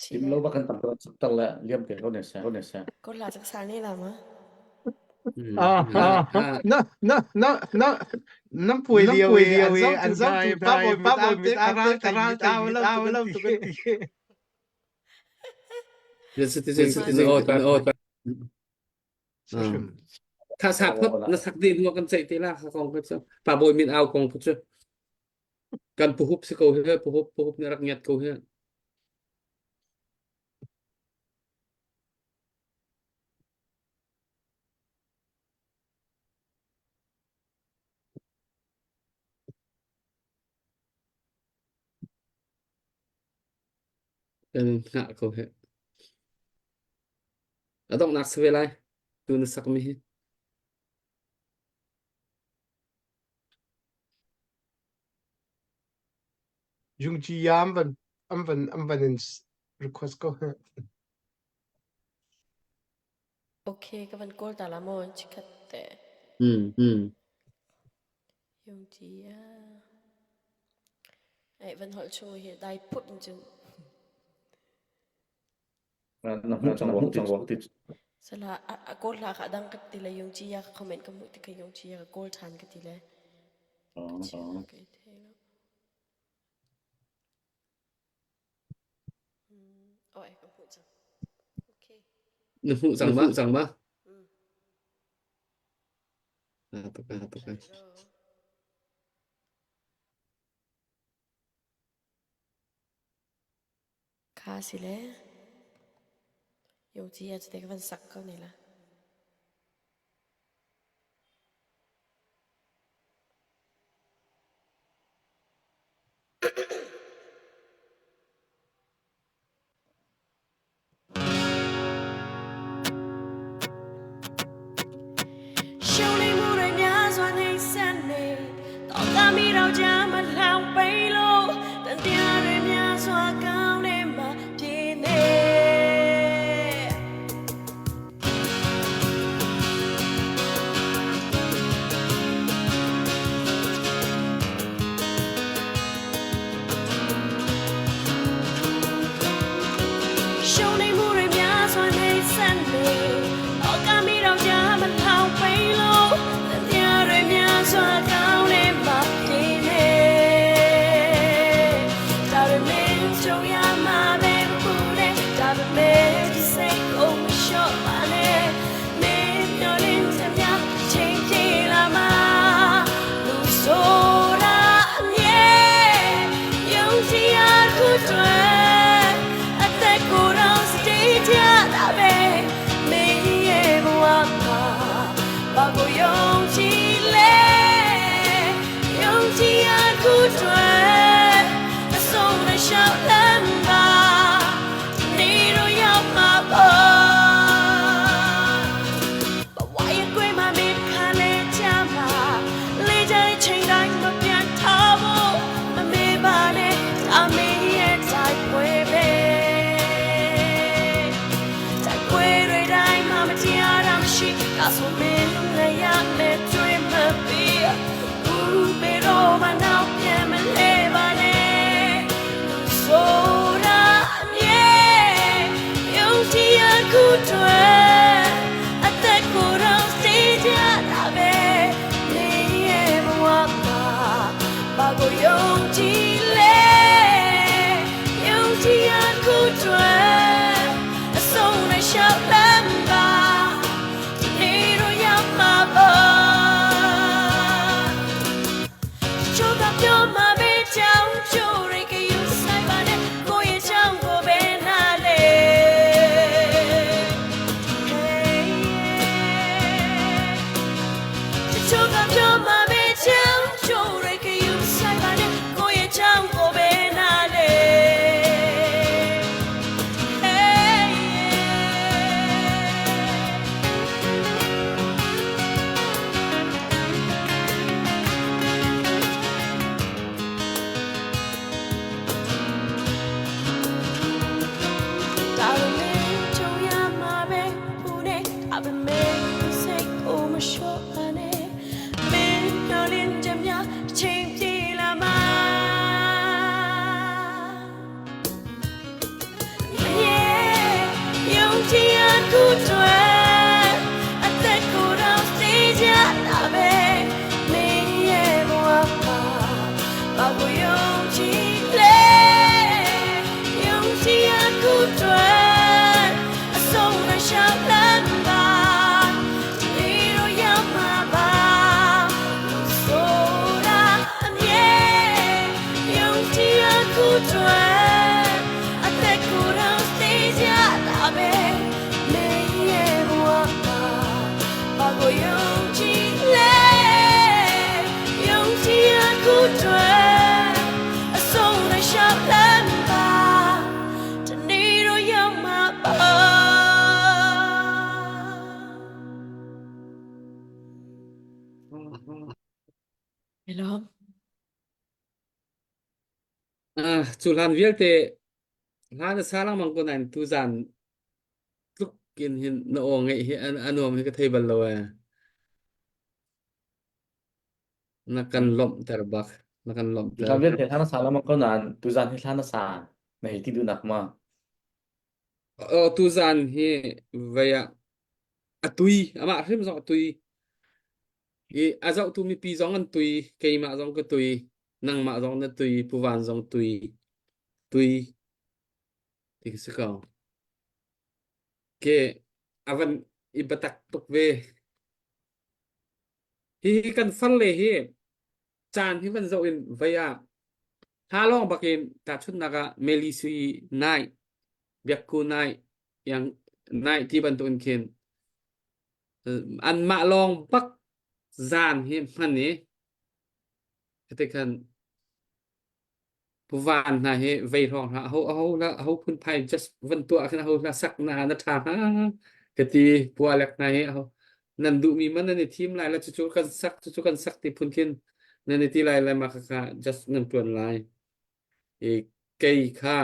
Speaker 5: Tìm lâu bác cần tập tập lại liêm cái câu này sẽ.
Speaker 6: Con là chắc sáng đi làm á.
Speaker 2: Nó bùi liều ăn dốc thì ba bồi biết à tao lâu tụi cái gì.
Speaker 3: Thà sạp hết nó sạc điện mua con chạy thế là không có sao bà bồi miền ao còn có chưa cần phù hợp sẽ cầu hết phù hợp nó đặc nhật cầu hết cần ngạ cầu hết ở động nạc sẽ về lại từ nó sạc mi hết
Speaker 2: Yung chi yam van in request ko.
Speaker 4: Ok, các bạn cô ta làm món chỉ cắt tệ. Dùng chỉ ấy vẫn hỏi cho hiện đại put chừng.
Speaker 5: Nó trong vòng thì
Speaker 4: Sẽ là cô là khả năng cắt tỷ lệ dùng chỉ comment cái mũi thì cái dùng chỉ cô than cái tỷ lệ. Okay, thế đó. Ôi, không phụ rằng. Ok.
Speaker 3: nó phụ rằng ba tất cả
Speaker 4: Khá xí lẽ. Dùng chỉ để cái phần sắc câu này là. Show này mua đời nhá doan hay sen này tỏ ta mi đâu cha mà lao bay lô tận tia đời nhá doa cao nên mà đi nè show này mua đời nhá doan hay sen này tỏ ta mi đâu cha mà lao bay lô tận tia đời nhá doa cao nên mà đi nè ta đời mình trông ya mà bên phụ nè ta đời mình အတွက်အသက်ကိုယ်တော်စတေးကြတာပဲမင်းရဲ့ဘဝမှာဘာကိုယုံကြည်လဲယုံကြည်ရခုအတွက်အဆုံးနဲ့ရှောက်လမ်းပါဒီနေ့တော့ရောက်မှာပေါ့ဘဝရဲ့ကွယ်မှာမင်းခါလဲချမှာလေးတိုင်းချိန်တိုင်းမပြန်ထားဖို့မမေ့ပါနဲ့အမေရဲ့တိုက်ပွဲပဲတိုက်ပွဲတွေတိုင်းမှာမတရားတာမရှိဒါဆိုမင်းလည်းရမယ်တွေ့မပြီးဘူးမေတော့မနောက်ပြန်မလဲပါနဲ့ဆိုတာအမြဲယုံကြည်ရခုတွေ့အသက်ကိုယ်တော်စေကြတာပဲမင်းရဲ့ဘဝမှာဘာကိုယုံကြည်လဲယုံကြည်ရခုတွေ့အဆုံးနဲ့ရှောက်လမ်းပါဒီနေ့တော့ရောက်မှာပေါ့ချိုးကပြောမှာပဲကြောင်ချိုးရကယူဆိုင်ပါနဲ့ကိုယ့်ရဲ့ချောင်းကိုပဲနားလေ ချိုးကပြောမှာပဲချောင်းချိုးရကယူဆိုင်ပါနဲ့ကိုယ့်ရဲ့ချောင်းကိုပဲနားလေ တာလို့မင်းချုံရမှာပဲဘူးနဲ့အပမေစိတ်ကိုမလျှော့ပါနဲ့မင်းပြောလင်းချက်များတစ်ချိန်ပြေးလာမှာယုံကြည်ရခုတွေ့အသက်ကိုယ်တော်စေကြတာပဲမင်းရဲ့ဘဝမှာဘာကိုယုံကြည်လဲယုံကြည်ရခုတွေ့အဆုံးနဲ့ရှောက်လမ်းပါဒီနေ့တော့ရောက်မှာပါဆိုတာအမြဲယုံကြည်ရခုတွေ့အသက်ကိုယ်တော်စေကြတာပဲမင်းရဲ့ဘဝမှာဘာကိုယုံကြည်လဲယုံကြည်ရခုတွေ့အဆုံးနဲ့ရှောက်လမ်းပါဒီနေ့တော့ရောက်မှာပါ Hello.
Speaker 3: Chulan vialte hana salang mangkunan tuzan tukin hin noong hi anom hi ka table lo nakan lom terbak nakan lom ter
Speaker 5: Sabihin hana sa lamang ko nan tuzan hana sa nahiti nak ma.
Speaker 3: tuzan hi vaya atui ama rim zo atui i azau tu mi pi zong an tui kei ma zong ka tui nang ma zong na tui puwan zong tui tik sikao ke avan ibatak tuk ve hi kan fan le hi chan hi van zo in vaya halong bakin ta chun naga melisi nai biakku nai yang nai ti ban tun kin an ma long bak zan hi man ni ketekan puwan na hi vei rong ha ho la ho phun phai just van tua khna ho la sak na na tha ha kati pualek na hi ho nan du mi man ni team lai la chu kan sak ti phun kin nan ti lai la ma kha just nan tuan lai e kei kha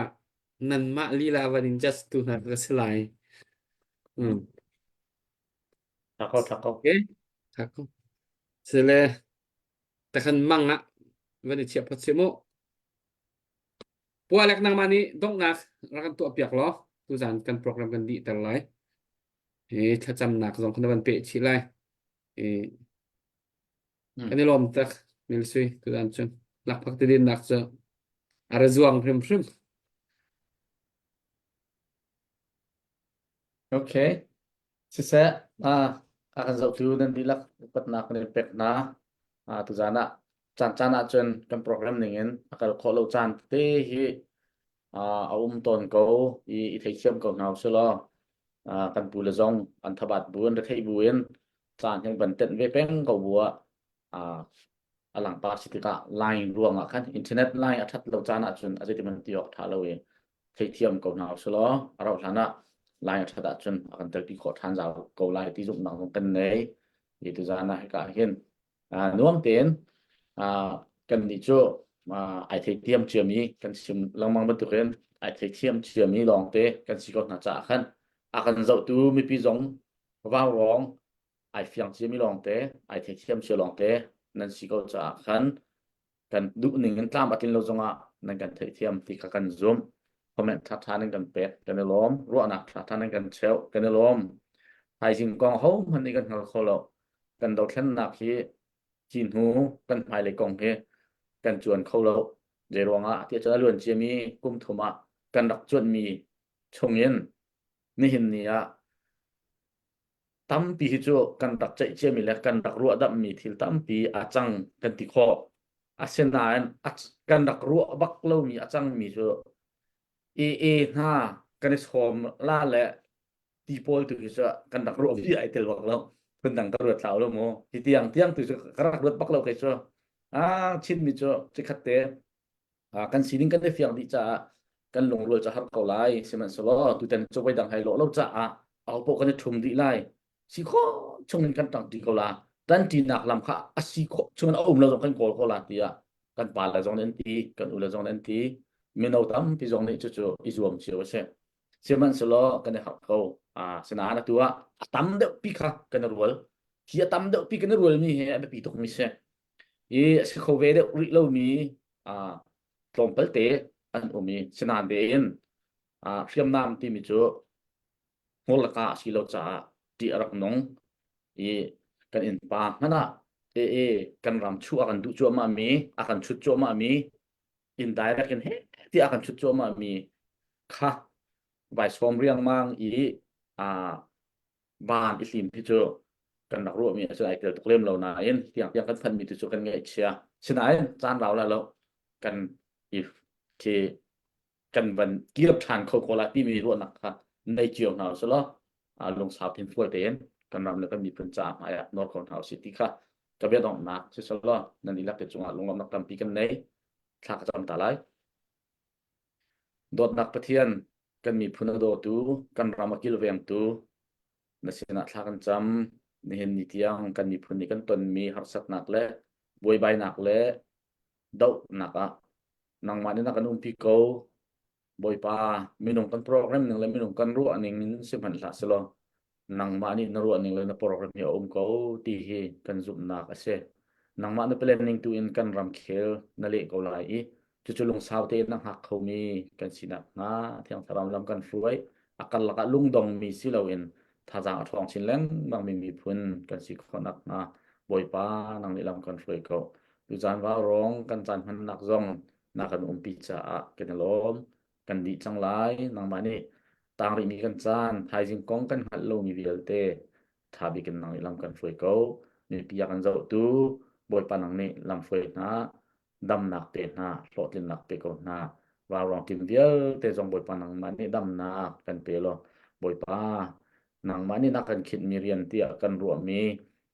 Speaker 3: nan ma li la van just tu na ka slai
Speaker 5: Tako.
Speaker 3: okay tako sele takan manga van chia pat semo pualek nang mani dong nak rakan tu apiak lo tu zan kan program kan di tar lai tha cham nak zong kan ban pe chi lai kan lom tak mil sui tu zan chun lak phak ti din nak cho ara zuang phrim
Speaker 5: Okay. Sisa akan zau tu dan dilak dapat nak ni pek na tu zana chan chan chun kan program ningin akal kalau chan te hi a ton ko I thei thiam ko nau se lo kan pu le zong an thabat bun re thei buin chan heng ban ten ve peng ko bua alang pa sitika line ruang khan internet line athat lo chana chun ajeti man tiok tha lo e thei thiam ko nau se lo aro hlana line athat chun akan tel pi kho than jaw ko lai ti zum nang kan nei I tu jana ka hin nuam ten kan ni chu ai thei thiam chiami kan sim langmang ban tu ken ai thei thiam chiami long te kan si ko na cha khan akan zau tu mi pi zong vào rong ai fiang chiami long te ai thei thiam chi long te nan si ko cha khan kan du ning kan tlam atin lo zonga nan kan thei thiam ti ka kan zoom comment tha tha nan kan pet kan lom ro na tha tha nan kan cheu kan lom hai jing kong ho man ni kan hal kholo kan do thlen na khi chin hu kan phai le kong he kan chuan kholo je ronga ti cha luan chiami kum thuma kan rak chuan mi chungin ni hin ni a tam pi hi chu kan rak chai chiami le kan rak ruwa dam mi thil tam pi a chang kan ti kho a senan kan rak ruwa bak lo mi a chang mi chu e na kan som la le ti pol tu hi cha kan rak ruwa vi ai tel bak lo pen dang ka ruwa tlau lo mo ti tiang tu chu ka rak ruwa bak lo ke chu chin mi chu chi khat te kan sining kan de fiang di cha kan long ruwa cha har ko lai seman so lo tu ten chu bai dang hai lo cha au po kan thum di lai si kho chung kan tang di ko la tan ti nak lam kha a si kho chung an om lo kan kol ko la tia kan pa la zong nen ti kan u la zong nen ti mi no tam pi zong ni chu chu I zuam chiu se man so lo kan de hak ko sena na tua tam de pi kha kan rual ki tam de pi kan rual mi he be pi tok mi se se kho ve de ri lo mi tlom pel te an umi sena de in fiam nam ti mi chu ngol ka si lo cha ti arak nong kan in pa hana kan ram chu akan du chu ma mi akan chu chu ma mi in direct kan he ti akan chu chu ma mi kha vai som riang mang ban lim pi chu kan rak ru mi chu ai tel tlem lo na in tiang tiang kan phan mi tu chu kan ngai chia sinai chan lao la lo kan if ke kan ban kirap than kho ko la ti mi ru nak kha nei chiong nào so lo lung sao tin full ten kan ram le kan mi pun cha ma ya nor kon house city kha ka be dong na se so lo nan ilak te chunga lung lam nak tam pi kan nei thla ka cham ta lai dot nak pathian kan mi phuna do tu kan ram akil veng tu na sina thla kan cham ni hen ni tiang kan mi phun ni kan ton mi har sat nak le boi bai nak le dau naka nang ma ni na kan pi ko boi pa minung kan program nang le minung kan ru aning nin se man la selo nang ma ni na ru aning le na program hi ko ti hi kan zum na ka se nang ma na planning tu in kan ram khel na le ko lai chu chu lung sao te nang hak khomi kan sina nga thiang tharam lam kan fuai akal la ka lung dong mi si lo in tha jang athong chin leng bang mi phun kan si khonak na boi pa nang ni lam kan fuai ko tu jan wa rong kan chan han nak zong na kan pi cha kan lom kan di chang lai nang ma ni tang ri mi kan chan thai jing kong kan hal lo mi vial te tha bi kan nang lam kan fuai ko ni pia kan zo tu boi pa nang ni lam fuai na dam nak te na lo tin nak pe ko na wa rong kim vial te jong boi pa nang ma ni dam nak kan pe lo boi pa nang ma ni nak kan khit mi rian ti kan ru mi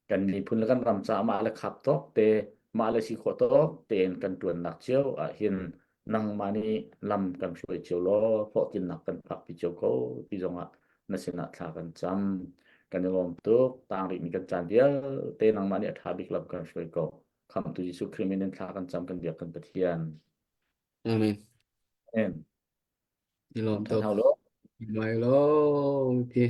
Speaker 5: kan ni phun la kan ram cha ma la khap tok te ma la si kho tok ten kan tuan nak chiao hin nang mani lam kan soi chiu lo pho tin nak kan phak pi chiu ko ti zonga na sina thla kan cham kan lom tu tang ri mi kan chan dia te nang mani tha bik lam kan soi ko kham tu jisu krimen thla kan cham kan dia kan pathian
Speaker 3: Amen
Speaker 5: em
Speaker 3: ni lom
Speaker 5: than
Speaker 3: to
Speaker 5: hau lo
Speaker 3: mai lo okay